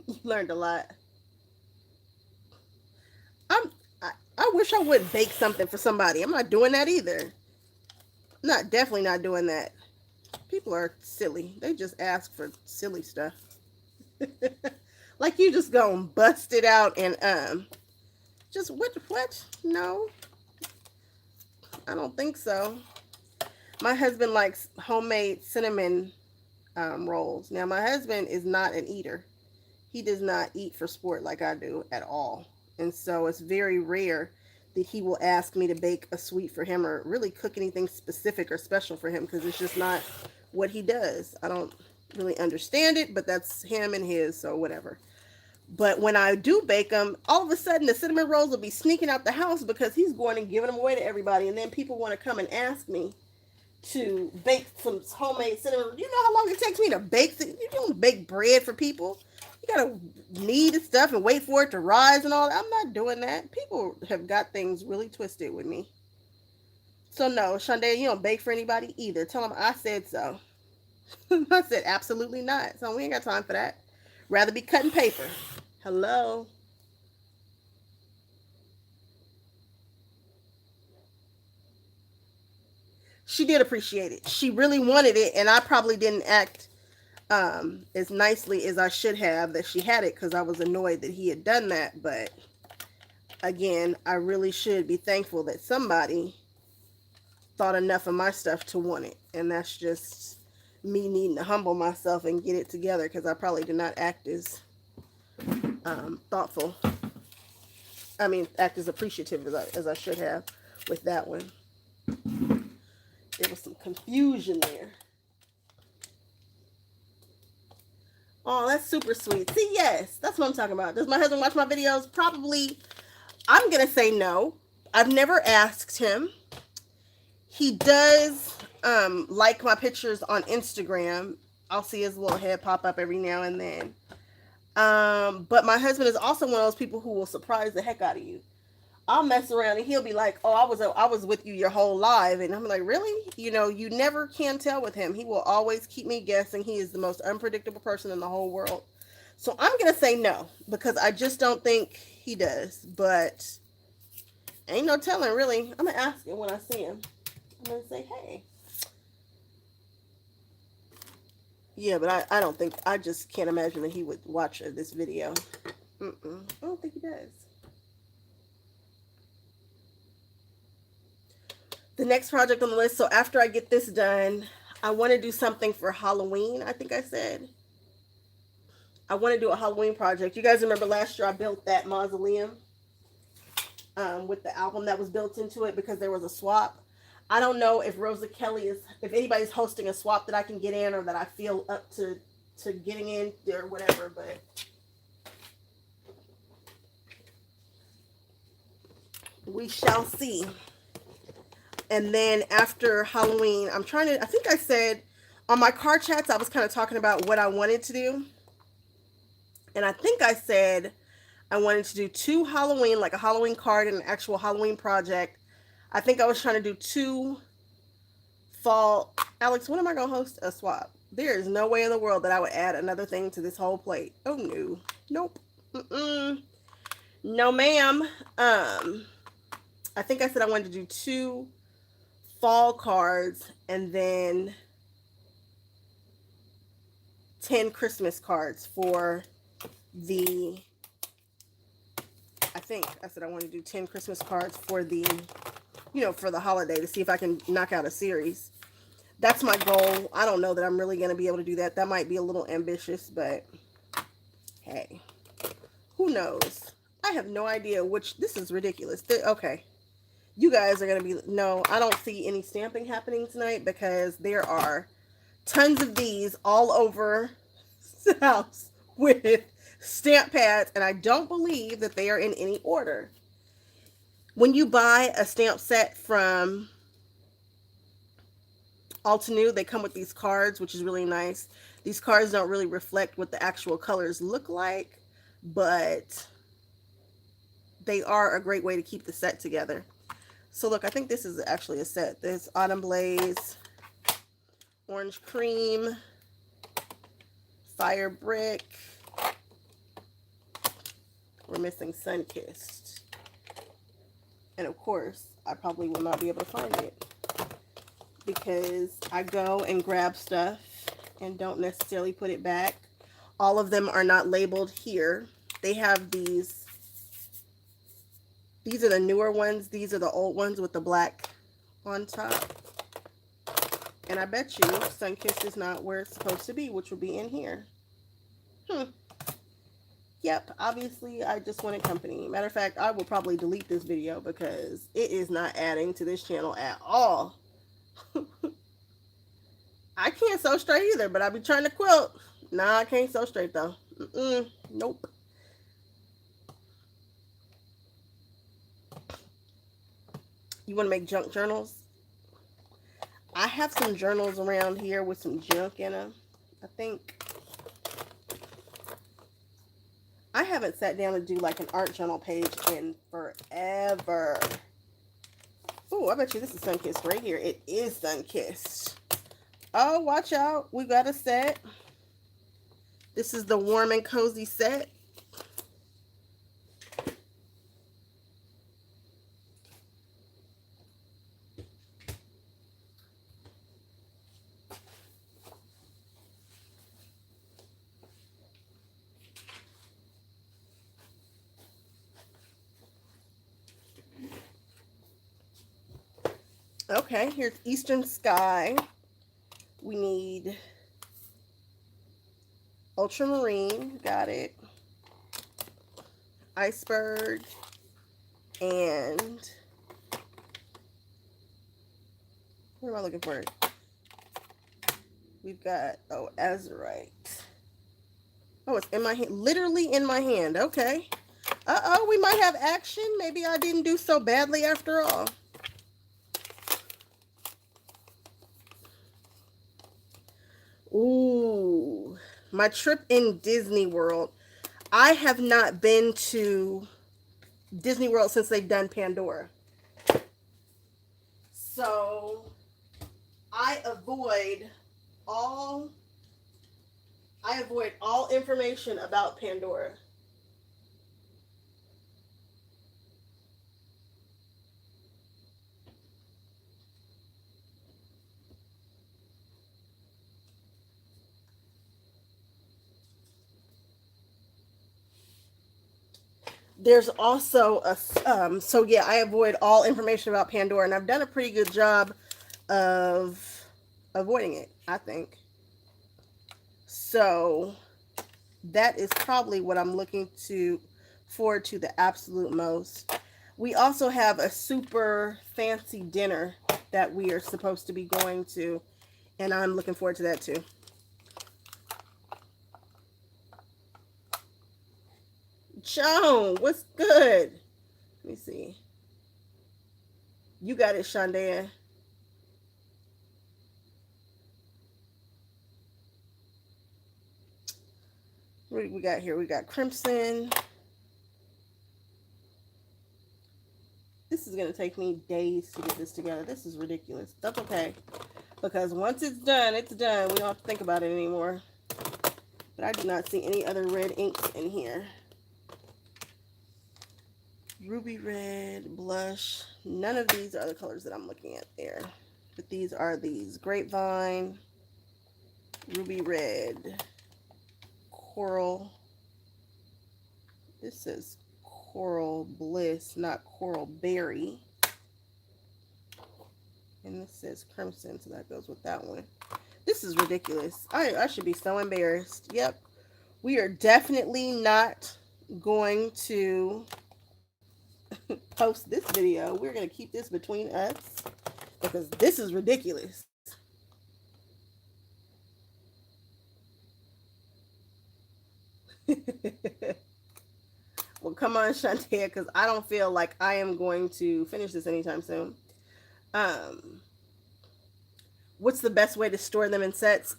You learned a lot. I'm I wish I would bake something for somebody. I'm not doing that either. Not definitely not doing that. People are silly. They just ask for silly stuff. Like you just gonna bust it out and just what? No, I don't think so. My husband likes homemade cinnamon rolls. Now my husband is not an eater. He does not eat for sport like I do at all. And so it's very rare that he will ask me to bake a sweet for him or really cook anything specific or special for him, because it's just not what he does. I don't really understand it, but that's him and his, so whatever. But when I do bake them, all of a sudden the cinnamon rolls will be sneaking out the house because he's going and giving them away to everybody. And then people want to come and ask me to bake some homemade cinnamon. You know how long it takes me to bake? You don't bake bread for people. You gotta knead stuff and wait for it to rise and all that. I'm not doing that. People have got things really twisted with me. So no, Shonda, you don't bake for anybody either. Tell them I said so. I said absolutely not. So we ain't got time for that. Rather be cutting paper. Hello. She did appreciate it. She really wanted it, and I probably didn't act as nicely as I should have that she had it, because I was annoyed that he had done that. But again, I really should be thankful that somebody thought enough of my stuff to want it. And that's just me needing to humble myself and get it together, because I probably did not act as thoughtful. I mean, act as appreciative as I should have with that one. There was some confusion there. Oh, that's super sweet. See, yes, that's what I'm talking about. Does my husband watch my videos? Probably. I'm going to say no. I've never asked him. He does like my pictures on Instagram. I'll see his little head pop up every now and then. But my husband is also one of those people who will surprise the heck out of you. I'll mess around and he'll be like, "Oh, I was with you your whole life," and I'm like, "Really?" You know, you never can tell with him. He will always keep me guessing. He is the most unpredictable person in the whole world. So I'm gonna say no, because I just don't think he does. But ain't no telling, really. I'm gonna ask him when I see him. I'm gonna say, "Hey." Yeah, but I don't think, I just can't imagine that he would watch this video. I don't think he does. The next project on the list, so after I get this done, I want to do something for Halloween, I think I said. I want to do a Halloween project. You guys remember last year I built that mausoleum with the album that was built into it because there was a swap. I don't know if Rosa Kelly if anybody's hosting a swap that I can get in, or that I feel up to getting in or whatever, but we shall see. And then after Halloween, I think I said on my car chats, I was kind of talking about what I wanted to do. And I think I said I wanted to do 2 Halloween, like a Halloween card and an actual Halloween project. I think I was trying to do 2 fall. Alex, when am I going to host a swap? There is no way in the world that I would add another thing to this whole plate. Oh, no. Nope. No, ma'am. I think I said I wanted to do 2 fall cards and then 10 Christmas cards for the, I think I said I want to do 10 Christmas cards for the, for the holiday, to see if I can knock out a series. That's my goal. I don't know that I'm really going to be able to do that. That might be a little ambitious, but hey, who knows? I have no idea this is ridiculous. Okay. You guys are going to be, no, I don't see any stamping happening tonight because there are tons of these all over the house with stamp pads, and I don't believe that they are in any order. When you buy a stamp set from Altenew, they come with these cards, which is really nice. These cards don't really reflect what the actual colors look like, but they are a great way to keep the set together. So look, I think this is actually a set. There's Autumn Blaze, Orange Cream, Fire Brick. We're missing Sunkissed. And of course, I probably will not be able to find it because I go and grab stuff and don't necessarily put it back. All of them are not labeled here. They have these. These are the newer ones. These are the old ones with the black on top. And I bet you Sunkissed is not where it's supposed to be, which will be in here. Yep, obviously I just wanted company. Matter of fact, I will probably delete this video because it is not adding to this channel at all. I can't sew straight either, but I be trying to quilt. Nah, I can't sew straight though. Nope. You want to make junk journals? I have some journals around here with some junk in them. I think I haven't sat down to do like an art journal page in forever. Oh, I bet you this is Sunkissed right here. It is Sunkissed. Oh, watch out. We got a set. This is the Warm and Cozy set. Okay, here's Eastern Sky. We need Ultramarine, got it. Iceberg, and what am I looking for? We've got, oh, Azurite. Oh, it's in my hand, literally in my hand. Okay. Uh-oh, we might have action. Maybe I didn't do so badly after all. Ooh, my trip in Disney World. I have not been to Disney World since they've done Pandora. So I avoid all information about Pandora. There's also a so yeah, I avoid all information about Pandora, and I've done a pretty good job of avoiding it, I think. So that is probably what I'm looking to forward to the absolute most. We also have a super fancy dinner that we are supposed to be going to, and I'm looking forward to that too. Joan, what's good? Let me see. You got it, Shonda. What do we got here? We got Crimson. This is going to take me days to get this together. This is ridiculous. That's okay. Because once it's done, it's done. We don't have to think about it anymore. But I do not see any other red inks in here. Ruby red, blush. None of these are the colors that I'm looking at there. But these are these. Grapevine, ruby red, coral. This says coral bliss, not coral berry. And this says crimson, so that goes with that one. This is ridiculous. I should be so embarrassed. Yep. We are definitely not going to post this video. We're going to keep this between us because this is ridiculous. Well, come on, Shantae, because I don't feel like I am going to finish this anytime soon. Um, what's the best way to store them in sets?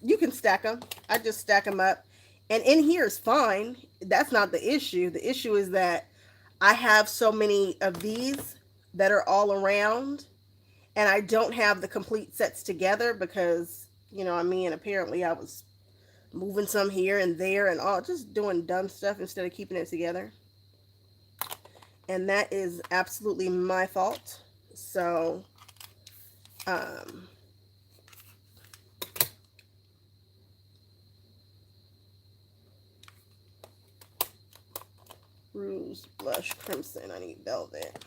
You can stack them. I just stack them up. And in here is fine. That's not the issue. The issue is that I have so many of these that are all around, and I don't have the complete sets together because, you know, I mean, apparently I was moving some here and there and all, just doing dumb stuff instead of keeping it together. And that is absolutely my fault. So, Rouge, blush, crimson. I need velvet.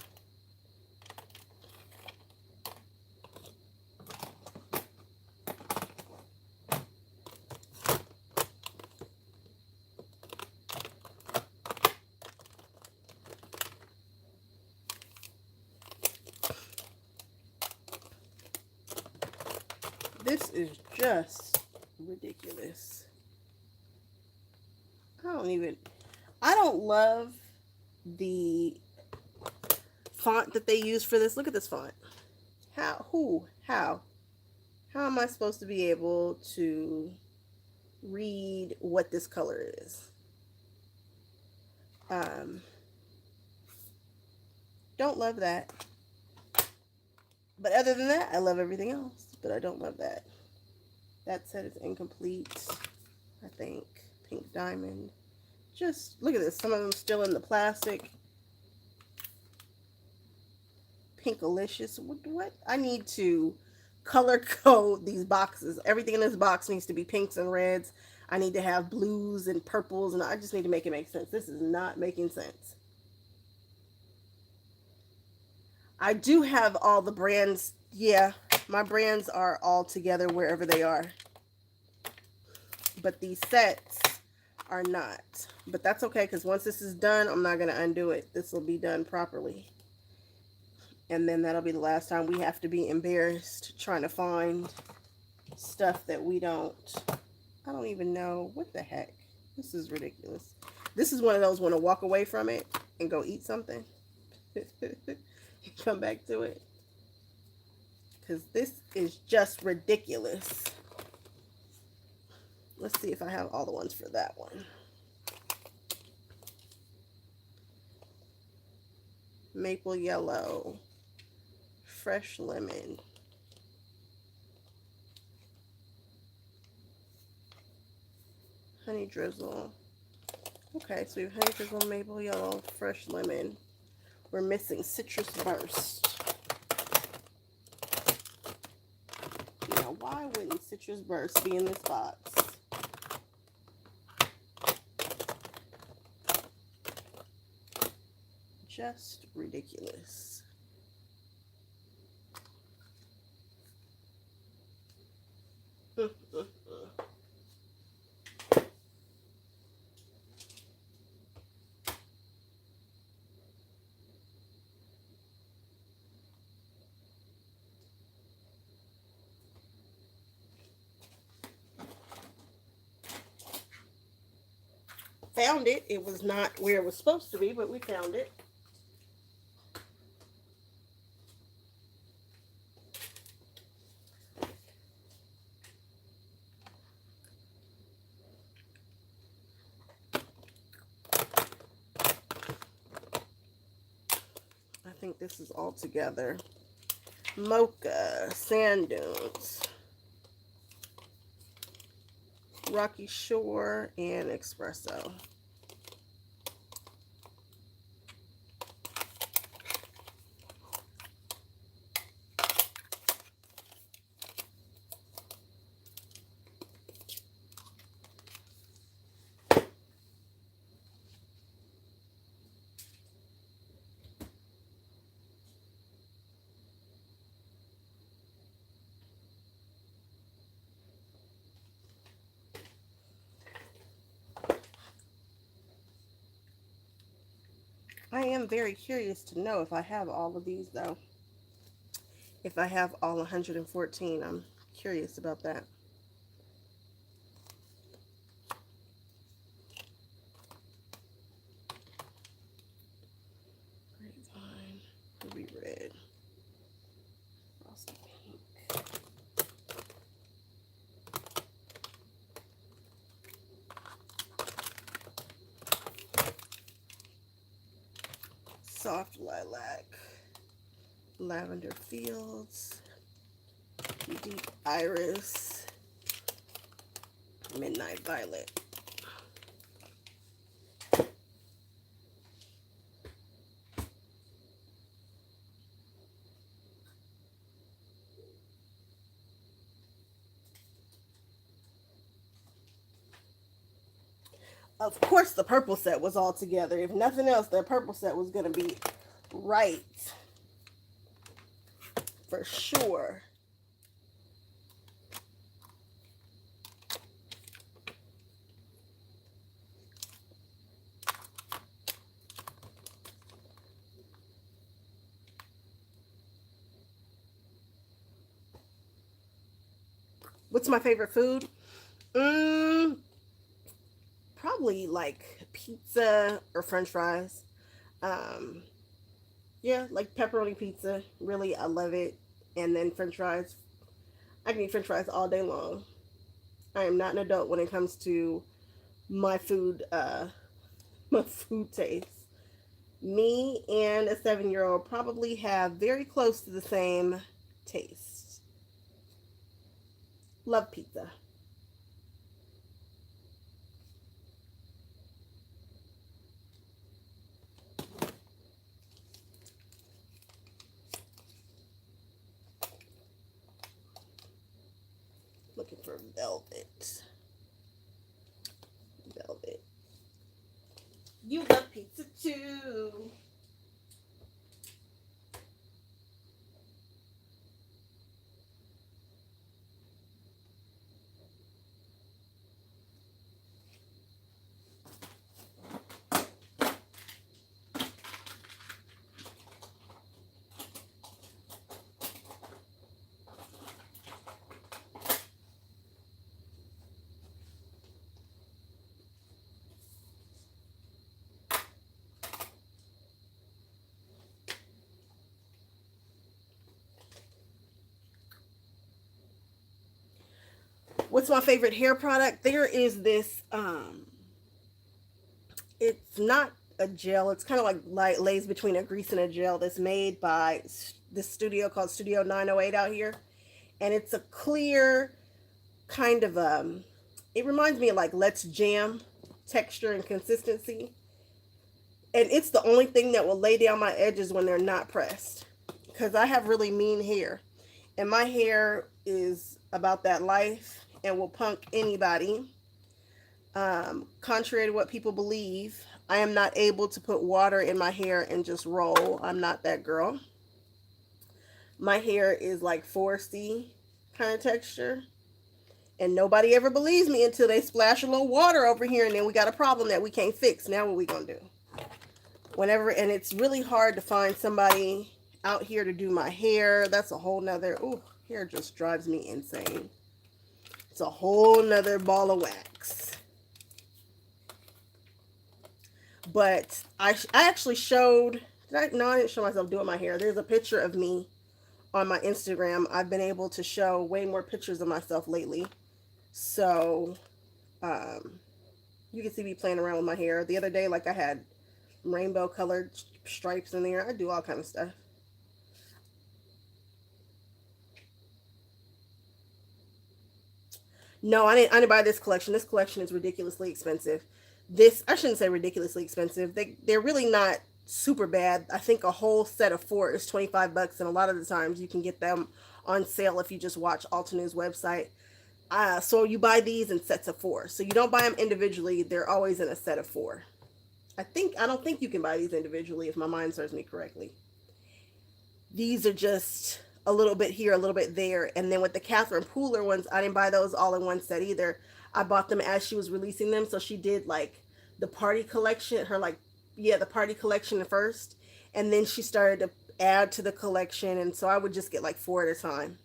This is just ridiculous. I don't love the font that they use for this. Look at this font. How am I supposed to be able to read what this color is? Don't love that. But other than that, I love everything else. But I don't love that. That set is incomplete. I think pink diamond. Just look at this. Some of them still in the plastic. Pinkalicious. What? I need to color code these boxes. Everything in this box needs to be pinks and reds. I need to have blues and purples, and I just need to make it make sense. This is not making sense. I do have all the brands. Yeah, my brands are all together wherever they are. But these sets are not. But that's okay, because once this is done, I'm not going to undo it. This will be done properly. And then that'll be the last time we have to be embarrassed trying to find stuff that we don't. I don't even know. What the heck? This is ridiculous. This is one of those when I walk away from it and go eat something. Come back to it. Because this is just ridiculous. Let's see if I have all the ones for that one. Maple yellow. Fresh lemon. Honey drizzle. Okay, so we have honey drizzle, maple yellow, fresh lemon. We're missing citrus burst. Now, why wouldn't citrus burst be in this box? Just ridiculous. Found it. It was not where it was supposed to be, but we found it. I think this is all together. Mocha, sand dunes, Rocky Shore, and espresso. I am very curious to know if I have all of these, though. If I have all 114, I'm curious about that. Grapevine, ruby red, frosty pink. Soft lilac, lavender fields, deep iris, midnight violet. Of course, the purple set was all together. If nothing else, the purple set was going to be right. For sure. What's my favorite food? Probably like pizza or French fries. Yeah, like pepperoni pizza. Really, I love it. And then French fries. I can eat French fries all day long. I am not an adult when it comes to my food. My food taste. Me and a 7-year-old probably have very close to the same taste. Love pizza. Looking for velvet. Velvet. You love pizza too. What's my favorite hair product? There is this, it's not a gel. It's kind of like lays between a grease and a gel that's made by this studio called Studio 908 out here. And it's a clear kind of, it reminds me of like Let's Jam texture and consistency. And it's the only thing that will lay down my edges when they're not pressed. Because I have really mean hair. And my hair is about that life and will punk anybody. Contrary to what people believe, I am not able to put water in my hair and just roll. I'm not that girl. My hair is like foresty kind of texture. And nobody ever believes me until they splash a little water over here and then we got a problem that we can't fix. Now what we gonna do? And it's really hard to find somebody out here to do my hair. That's a whole nother, hair just drives me insane. It's a whole nother ball of wax. But I actually showed, no, I didn't show myself doing my hair. There's a picture of me on my Instagram. I've been able to show way more pictures of myself lately. So, you can see me playing around with my hair. The other day, like I had rainbow colored stripes in there. I do all kind of stuff. No, I didn't buy this collection. This collection is ridiculously expensive. I shouldn't say ridiculously expensive. They're really not super bad. I think a whole set of 4 is 25 bucks, and a lot of the times you can get them on sale if you just watch Altenews website. So you buy these in sets of 4. So you don't buy them individually. They're always in a set of 4. I don't think you can buy these individually if my mind serves me correctly. These are just a little bit here, a little bit there. And then with the Catherine Pooler ones, I didn't buy those all in one set either. I bought them as she was releasing them. So she did like the party collection, the party collection first. And then she started to add to the collection. And so I would just get like 4 at a time.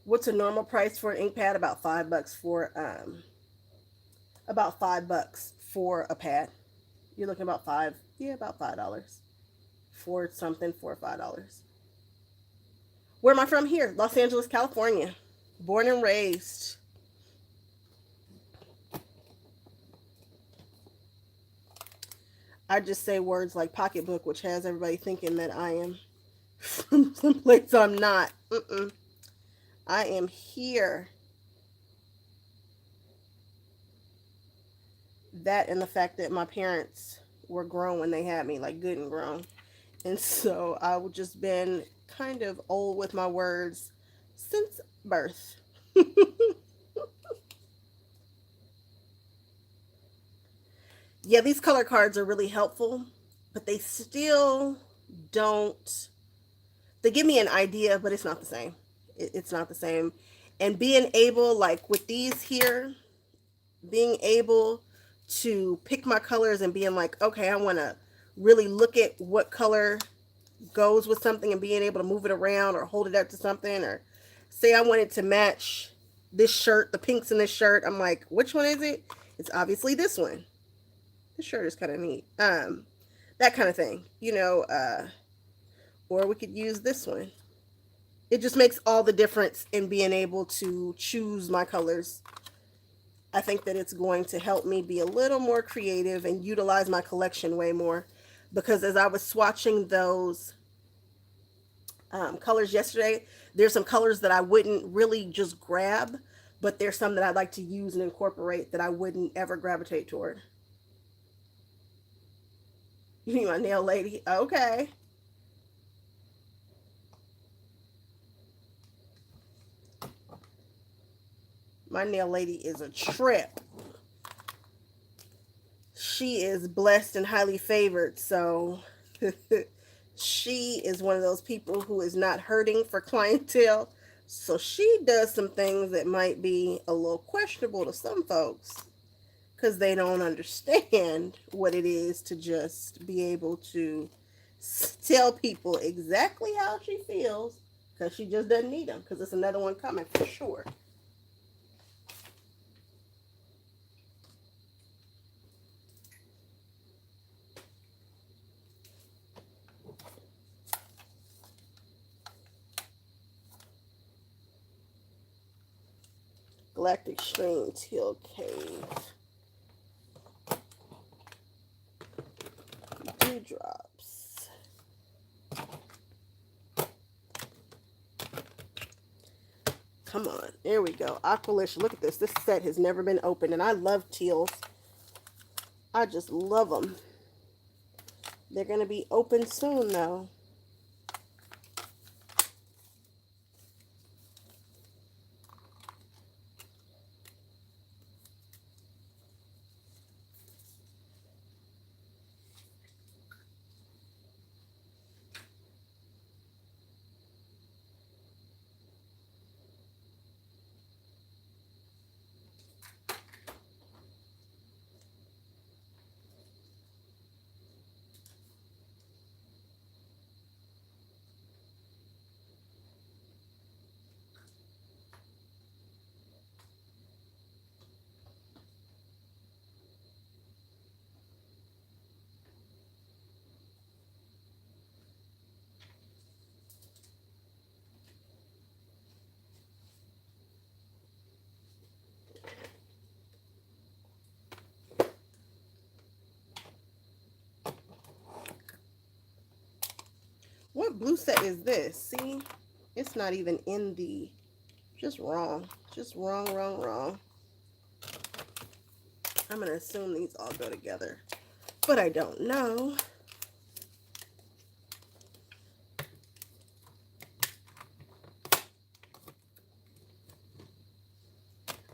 What's a normal price for an ink pad? About $5 for a pad. You're looking about about $5 for something, $4 or $5. Where am I from? Here, Los Angeles, California. Born and raised. I just say words like pocketbook, which has everybody thinking that I am from someplace I'm not. I am here. That and the fact that my parents were grown when they had me, like good and grown. And so I would just been kind of old with my words since birth. Yeah, these color cards are really helpful, but they still don't, they give me an idea, but it's not the same. It's not the same. And being able, like with these here, being able to pick my colors and being like, okay, I want to really look at what color goes with something and being able to move it around or hold it up to something, or say I wanted to match this shirt, the pinks in this shirt. I'm like, which one is it? It's obviously this one. This shirt is kind of neat. That kind of thing, or we could use this one. It just makes all the difference in being able to choose my colors. I think that it's going to help me be a little more creative and utilize my collection way more. Because as I was swatching those colors yesterday, there's some colors that I wouldn't really just grab, but there's some that I'd like to use and incorporate that I wouldn't ever gravitate toward. You mean my nail lady? Okay. My nail lady is a trip. She is blessed and highly favored, so She is one of those people who is not hurting for clientele. So she does some things that might be a little questionable to some folks because they don't understand what it is to just be able to tell people exactly how she feels because she just doesn't need them because it's another one coming for sure. Galactic Stream Teal Cave. Dewdrops. Come on. There we go. Aqualish. Look at this. This set has never been opened. And I love teals. I just love them. They're going to be open soon, though. What blue set is this? See? It's not even in the... Just wrong. Just wrong, wrong, wrong. I'm going to assume these all go together. But I don't know.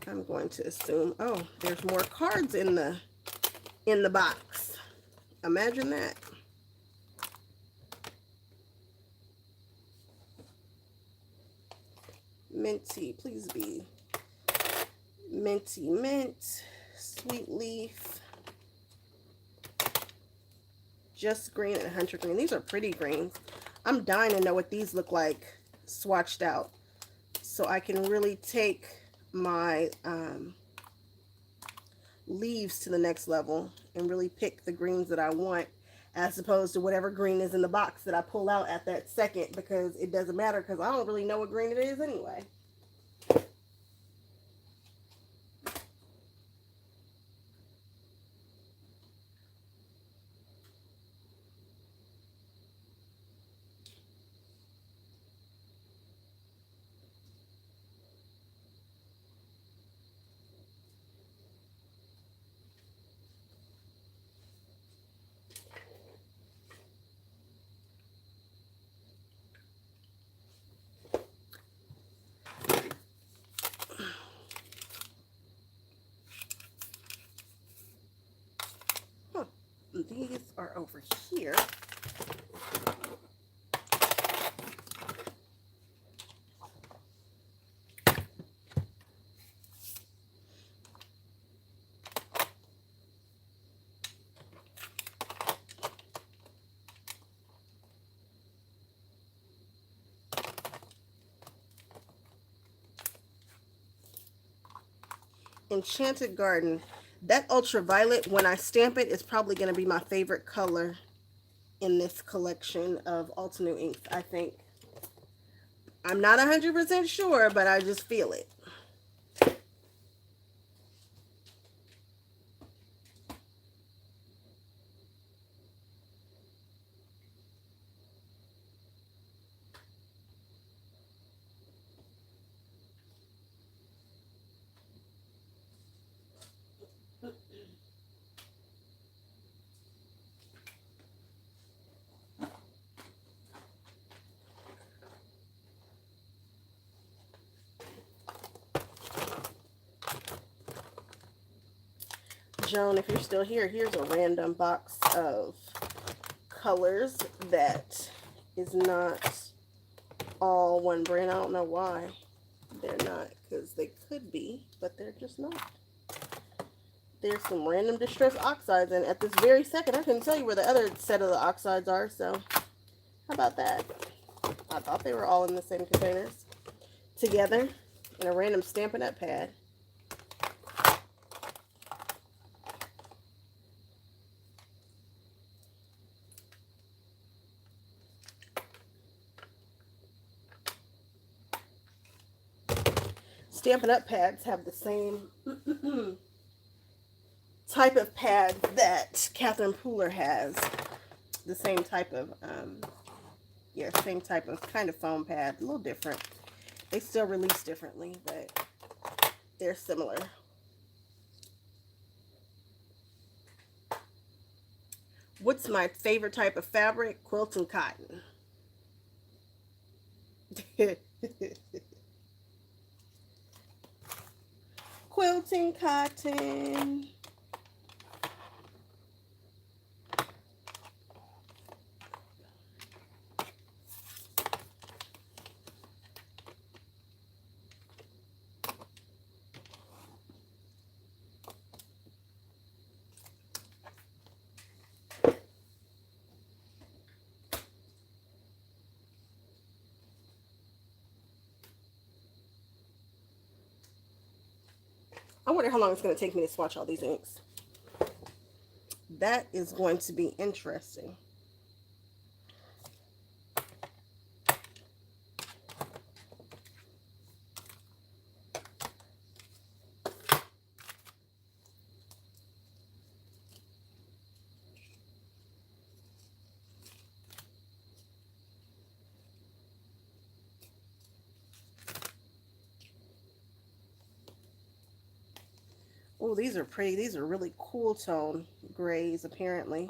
I'm going to assume... Oh, there's more cards in the box. Imagine that. Minty, please be minty mint, sweet leaf, just green, and hunter green. These are pretty greens. I'm dying to know what these look like swatched out so I can really take my leaves to the next level and really pick the greens that I want as opposed to whatever green is in the box that I pull out at that second, because it doesn't matter because I don't really know what green it is anyway. These are over here. Enchanted Garden. That ultraviolet, when I stamp it, is probably going to be my favorite color in this collection of Altenew inks, I think. I'm not 100% sure, but I just feel it. Joan, if you're still here, here's a random box of colors that is not all one brand. I don't know why they're not, because they could be, but they're just not. There's some random distress oxides, and at this very second, I couldn't tell you where the other set of the oxides are, so how about that? I thought they were all in the same containers together in a random Stampin' Up! Pad. Stampin' Up! Pads have the same type of pad that Catherine Pooler has. The same type of, same type of kind of foam pad. A little different. They still release differently, but they're similar. What's my favorite type of fabric? Quilting cotton. Quilting cotton. I wonder how long it's going to take me to swatch all these inks. That is going to be interesting. Oh, these are pretty. These are really cool tone grays, apparently.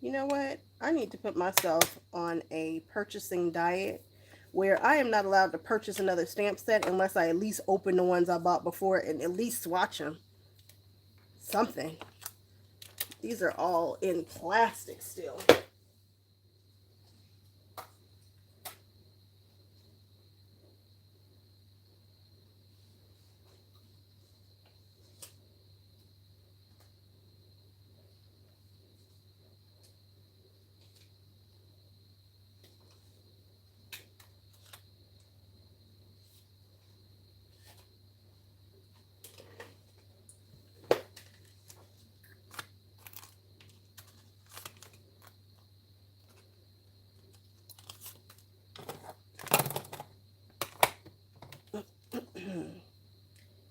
You know what? I need to put myself on a purchasing diet where I am not allowed to purchase another stamp set unless I at least open the ones I bought before and at least swatch them. Something. These are all in plastic still.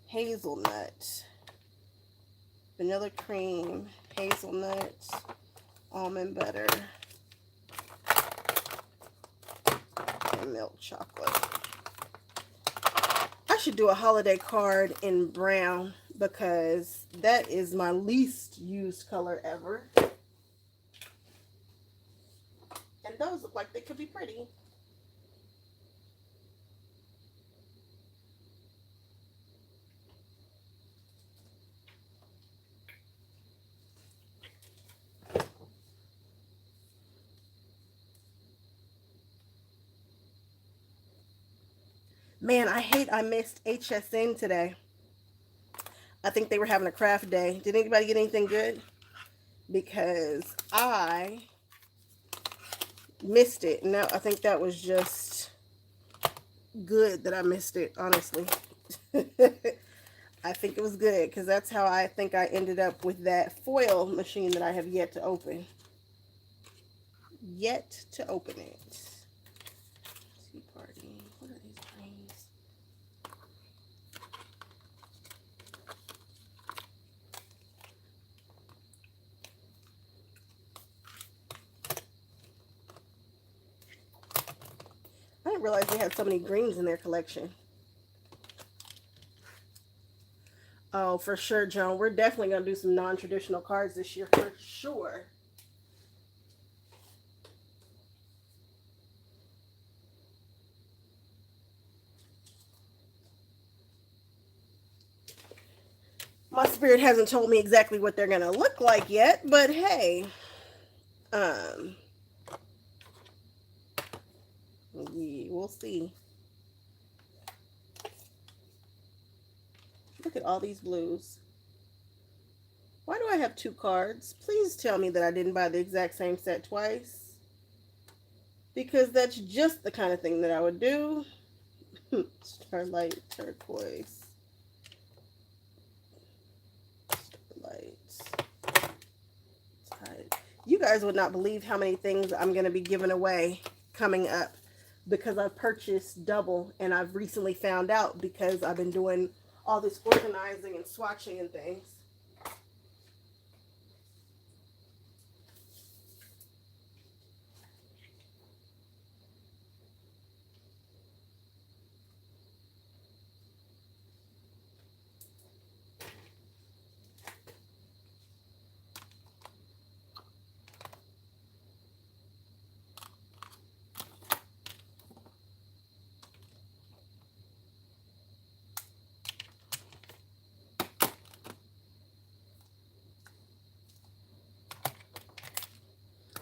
Hazelnut, vanilla cream, hazelnut, almond butter, and milk chocolate. I should do a holiday card in brown because that is my least used color ever. And those look like they could be pretty. Man, I hate I missed HSN today. I think they were having a craft day. Did anybody get anything good? Because I missed it. No, I think that was just good that I missed it, honestly. I think it was good because that's how I think I ended up with that foil machine that I have yet to open. Yet to open it. Tea party. What are these greens? I didn't realize they had so many greens in their collection. Oh, for sure, Joan. We're definitely going to do some non-traditional cards this year, for sure. My spirit hasn't told me exactly what they're going to look like yet, but hey, We'll see. Look at all these blues. Why do I have 2 cards? Please tell me that I didn't buy the exact same set twice. Because that's just the kind of thing that I would do. Starlight, turquoise. Starlight. Tide. You guys would not believe how many things I'm going to be giving away coming up. Because I've purchased double. And I've recently found out because I've been doing all this organizing and swatching and things.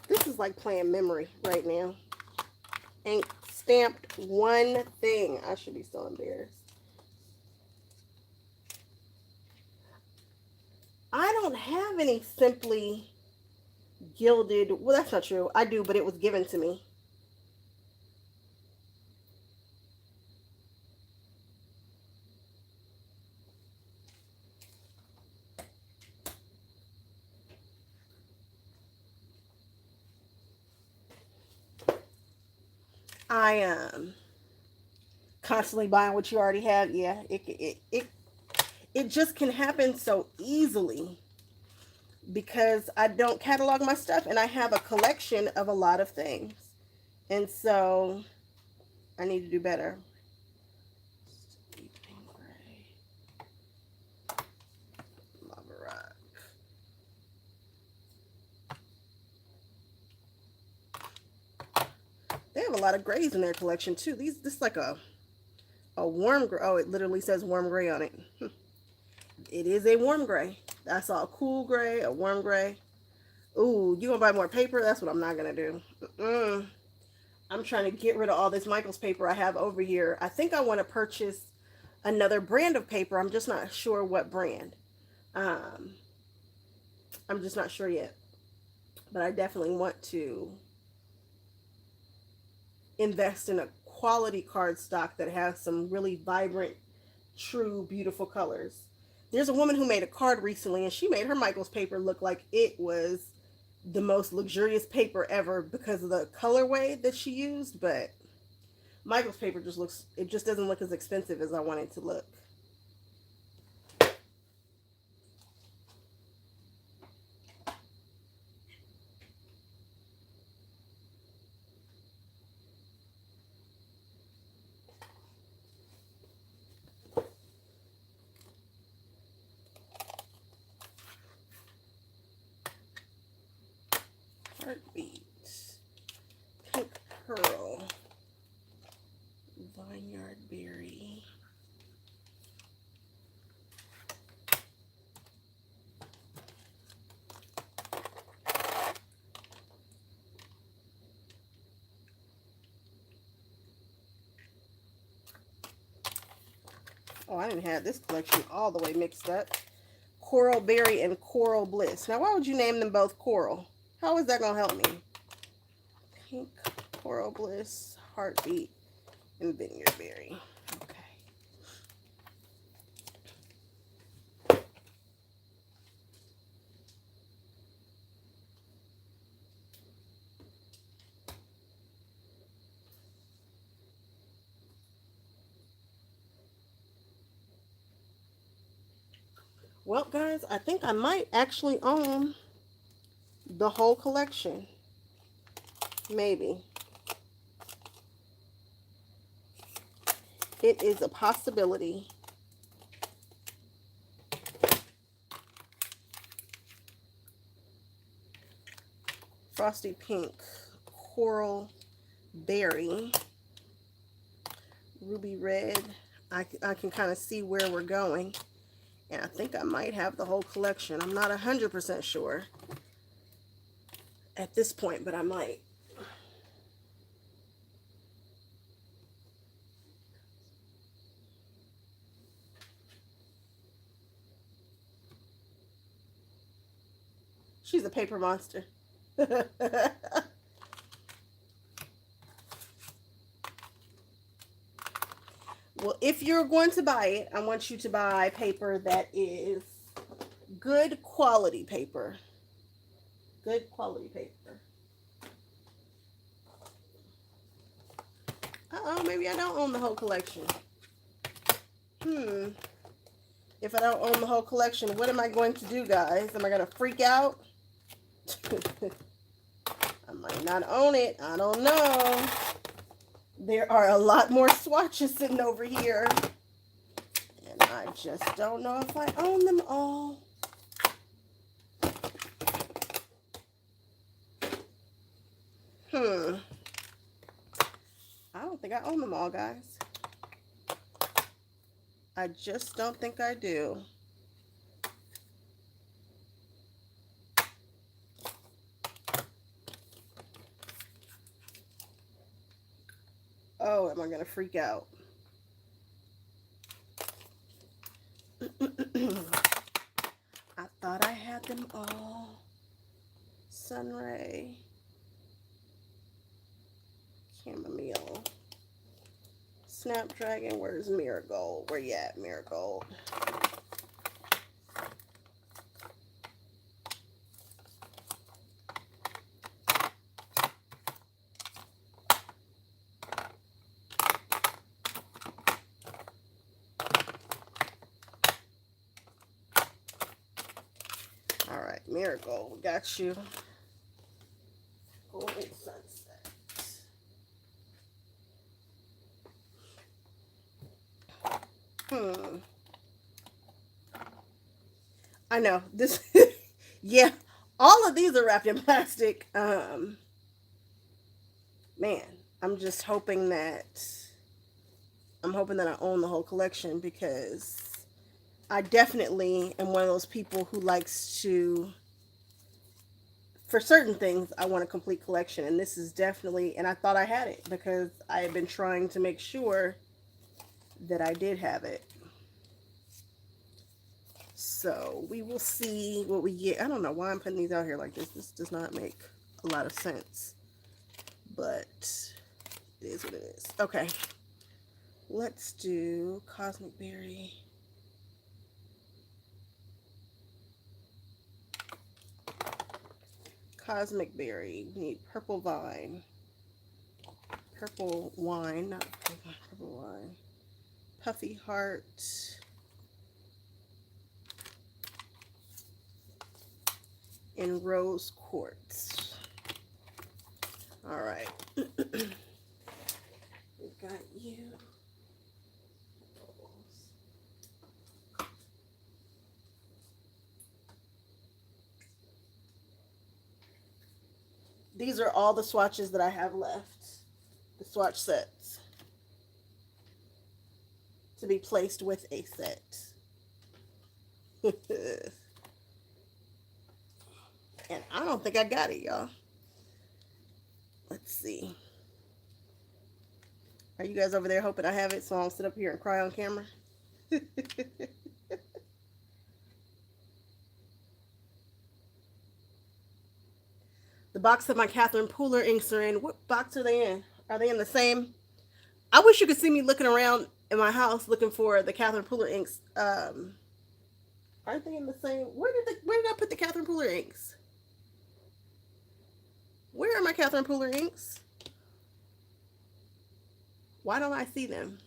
This is like playing memory right now. Ain't stamped one thing. I should be so embarrassed. I don't have any simply gilded. Well, that's not true. I do, but it was given to me. I constantly buying what you already have. Yeah, it just can happen so easily because I don't catalog my stuff and I have a collection of a lot of things. And so I need to do better. Lava rock. They have a lot of grays in their collection too. This is like a warm gray. Oh, it literally says warm gray on it. It is a warm gray. I saw a cool gray, a warm gray. Ooh, you gonna buy more paper? That's what I'm not gonna do. I'm trying to get rid of all this Michaels paper I have over here. I think I want to purchase another brand of paper. I'm just not sure what brand. I'm just not sure yet. But I definitely want to invest in a quality card stock that has some really vibrant, true, beautiful colors. There's a woman who made a card recently and she made her Michaels paper look like it was the most luxurious paper ever because of the colorway that she used, but Michaels paper it just doesn't look as expensive as I want it to look. Heartbeat, pink pearl, vineyard berry. Oh, I didn't have this collection all the way mixed up. Coral berry and coral bliss. Now, why would you name them both coral? How is that going to help me? Pink, coral bliss, heartbeat, and vineyard berry. Okay. Well, guys, I think I might actually own the whole collection. Maybe. It is a possibility. Frosty pink, coral berry, ruby red. I can kind of see where we're going. And I think I might have the whole collection. I'm not 100% sure at this point, but I might. She's a paper monster. Well, if you're going to buy it, I want you to buy paper that is good quality paper. Good quality paper. Uh-oh, maybe I don't own the whole collection. If I don't own the whole collection, what am I going to do, guys? Am I going to freak out? I might not own it. I don't know. There are a lot more swatches sitting over here. And I just don't know if I own them all. I don't think I own them all, guys. I just don't think I do. Oh, am I going to freak out? I thought I had them all. Sunray. Chamomile. Snapdragon. Where's Marigold? Where you at, Marigold? All right, Marigold, we got you. Golden Sunset. I know this. Yeah, all of these are wrapped in plastic. Man, I'm just hoping that I own the whole collection, because I definitely am one of those people who likes to, for certain things, I want a complete collection. And this is definitely, and I thought I had it because I had been trying to make sure that I did have it. So we will see what we get. I don't know why I'm putting these out here like this. This does not make a lot of sense, but it is what it is. Okay, let's do Cosmic Berry. Cosmic Berry. We need Purple Vine. Purple Wine, not Purple Wine. Puffy Heart. And Rose Quartz. All right. We've got you. These are all the swatches that I have left. The swatch sets. To be placed with a set. And I don't think I got it, y'all. Let's see. Are you guys over there hoping I have it so I don't sit up here and cry on camera? The box that my Catherine Pooler inks are in. What box are they in? Are they in the same? I wish you could see me looking around in my house looking for the Catherine Pooler inks. Aren't they in the same? Where did I put the Catherine Pooler inks? Where are my Catherine Pooler inks? Why don't I see them?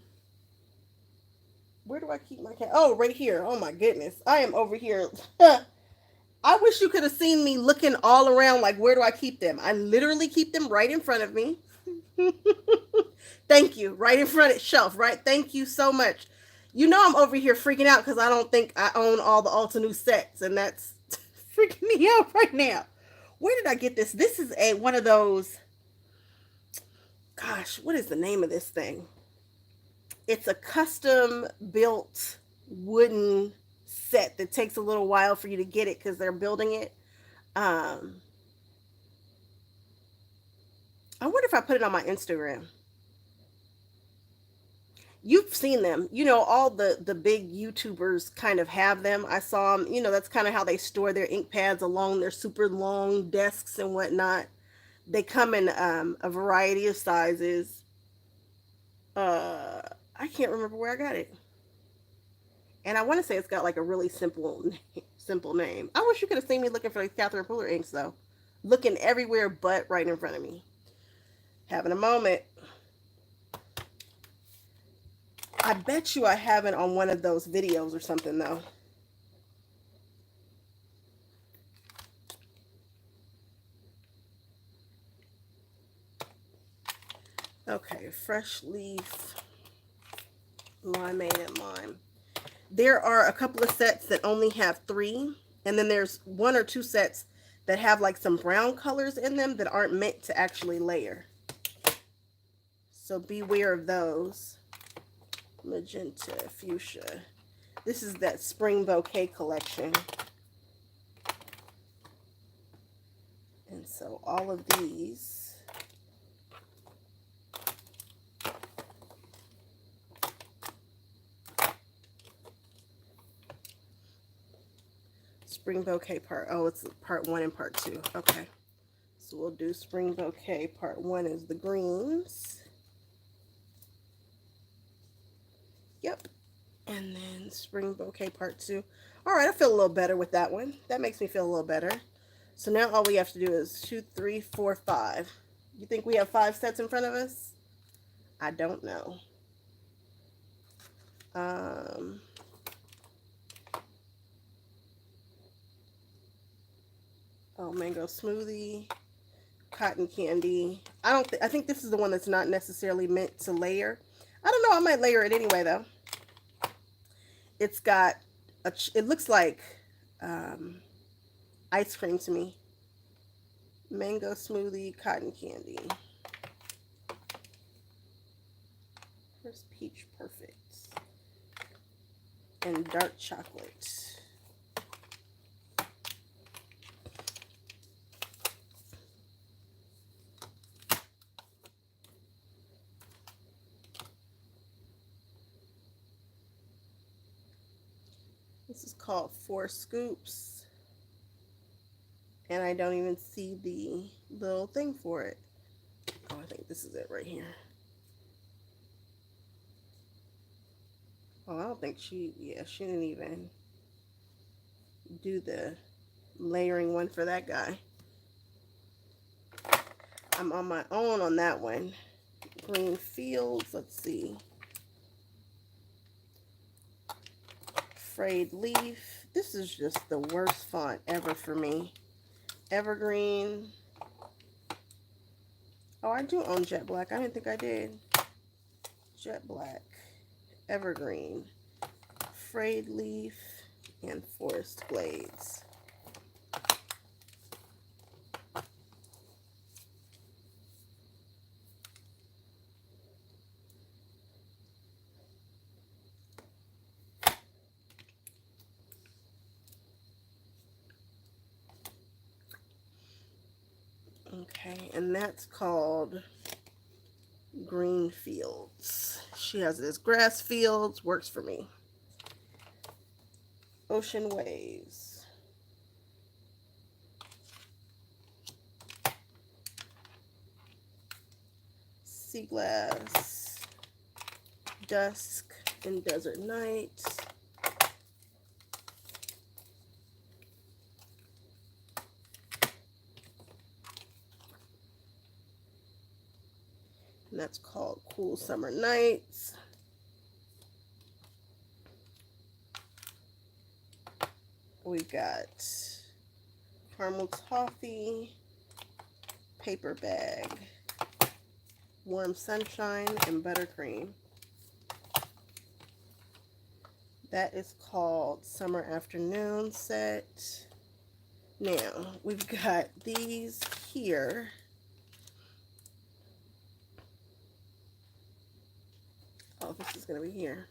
Where do I keep my cat? Oh, right here. Oh my goodness. I am over here. I wish you could have seen me looking all around like, where do I keep them? I literally keep them right in front of me. Thank you. Right in front of the shelf, right? Thank you so much. You know I'm over here freaking out because I don't think I own all the Ulta New sets, and that's freaking me out right now. Where did I get this? This is one of those, gosh, what is the name of this thing? It's a custom built wooden set that takes a little while for you to get it because they're building it. I wonder if I put it on my Instagram. You've seen them. You know, all the big YouTubers kind of have them. I saw them. You know, that's kind of how they store their ink pads along their super long desks and whatnot. They come in a variety of sizes. Uh, I can't remember where I got it, and I want to say it's got like a really simple name. I wish you could have seen me looking for Catherine Pooler inks though, looking everywhere but right in front of me, having a moment. I bet you I have it on one of those videos or something though. Okay, fresh leaf, limeade and lime. There are a couple of sets that only have 3, and then there's 1 or 2 sets that have like some brown colors in them that aren't meant to actually layer. So beware of those. Magenta, fuchsia. This is that spring bouquet collection. And so all of these spring bouquet part, oh, it's part 1 and part 2. Okay. So we'll do spring bouquet part 1 is the greens. Yep. And then spring bouquet part 2. All right, I feel a little better with that one. That makes me feel a little better. So now all we have to do is 2, 3, 4, 5. You think we have 5 sets in front of us? I don't know. Oh, mango smoothie, cotton candy. I think this is the one that's not necessarily meant to layer. I don't know. I might layer it anyway though. It's got it looks like ice cream to me. Mango smoothie, cotton candy. Where's peach perfect? And dark chocolate. This is called 4 scoops. And I don't even see the little thing for it. Oh, I think this is it right here. Oh, I don't think she didn't even do the layering one for that guy. I'm on my own on that one. Green Fields, let's see. Frayed Leaf. This is just the worst font ever for me. Evergreen. Oh, I do own Jet Black. I didn't think I did. Jet Black. Evergreen. Frayed Leaf. And Forest Glades. Okay, and that's called Green Fields. She has this grass fields, works for me. Ocean Waves. Sea Glass. Dusk and Desert Night. And that's called Cool Summer Nights. We've got Caramel Toffee, Paper Bag, Warm Sunshine, and Buttercream. That is called Summer Afternoon Set. Now, we've got these here. Oh, this is going to be here.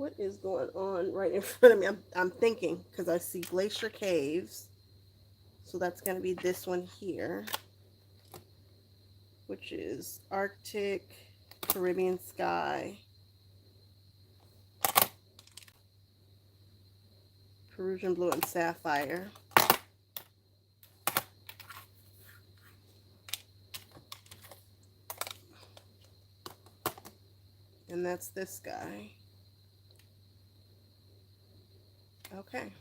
What is going on right in front of me? I'm thinking because I see Glacier Caves. So that's going to be this one here, which is Arctic, Caribbean Sky, Peruvian Blue, and Sapphire. And that's this guy. Okay.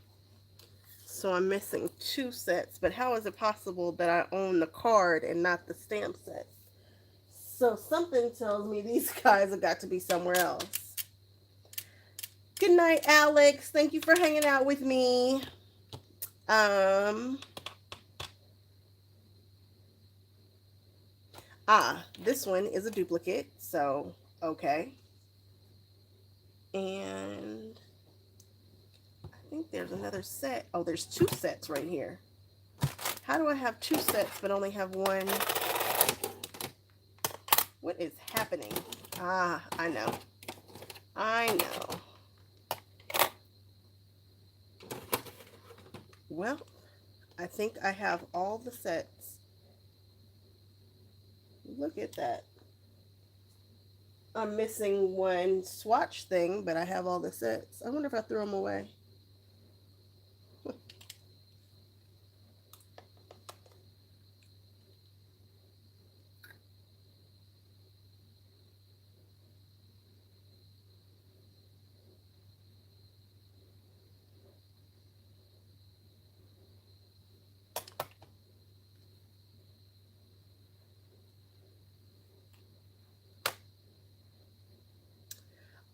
So I'm missing 2 sets, but how is it possible that I own the card and not the stamp set? So something tells me these guys have got to be somewhere else. Good night, Alex. Thank you for hanging out with me. This one is a duplicate, so okay. And I think there's another set. Oh, there's 2 sets right here. How do I have 2 sets but only have 1? What is happening? I know. I know. Well, I think I have all the sets. Look at that. I'm missing 1 swatch thing, but I have all the sets. I wonder if I threw them away.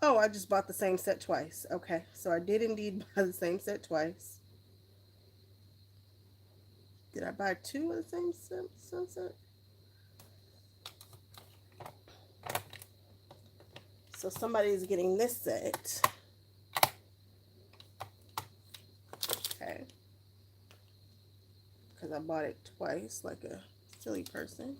Oh, I just bought the same set twice. Okay, so I did indeed buy the same set twice. Did I buy 2 of the same set? So somebody's getting this set. Okay. Because I bought it twice like a silly person.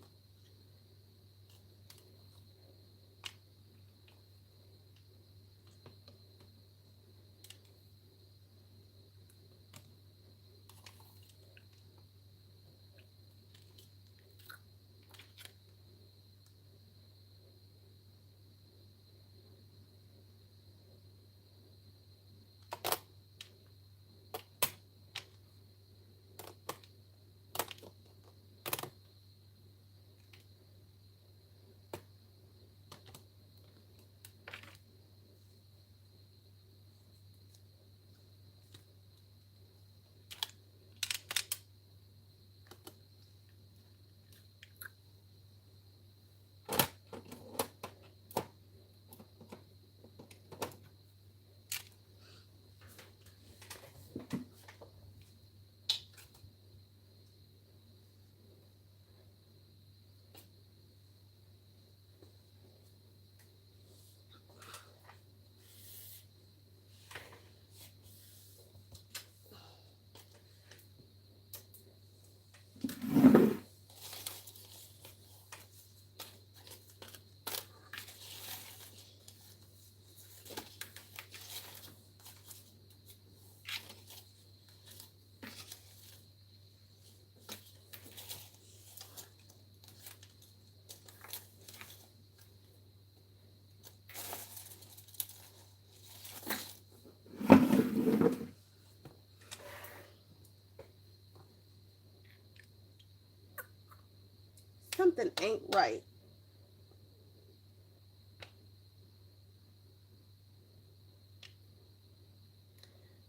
Something ain't right.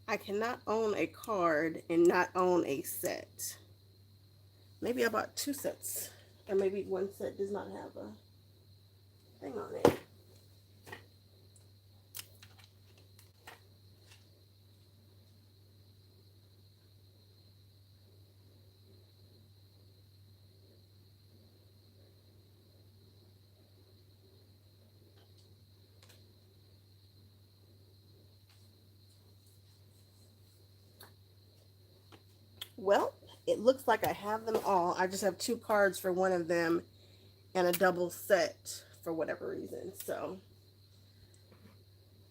I cannot own a card and not own a set. Maybe I bought 2 sets. Or maybe 1 set does not have a thing on it. Well, it looks like I have them all. I just have 2 cards for one of them and a double set for whatever reason. So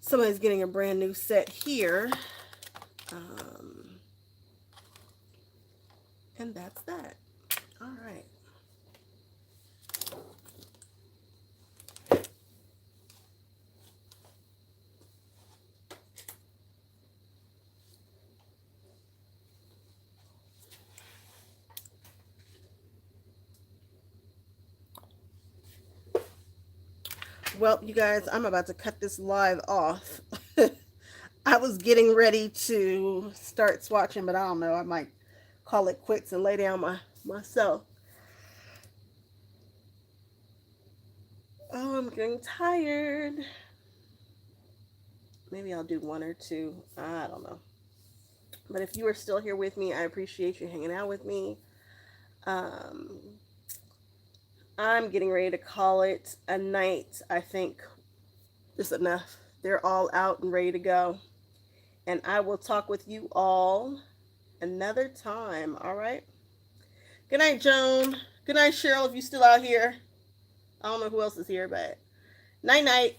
Somebody's getting a brand new set here. And that's that. All right. Well, you guys, I'm about to cut this live off. I was getting ready to start swatching, but I don't know. I might call it quits and lay down myself. Oh, I'm getting tired. Maybe I'll do one or two. I don't know. But if you are still here with me, I appreciate you hanging out with me. I'm getting ready to call it a night. I think just enough. They're all out and ready to go. And I will talk with you all another time. All right. Good night, Joan. Good night, Cheryl, if you're still out here. I don't know who else is here, but night night.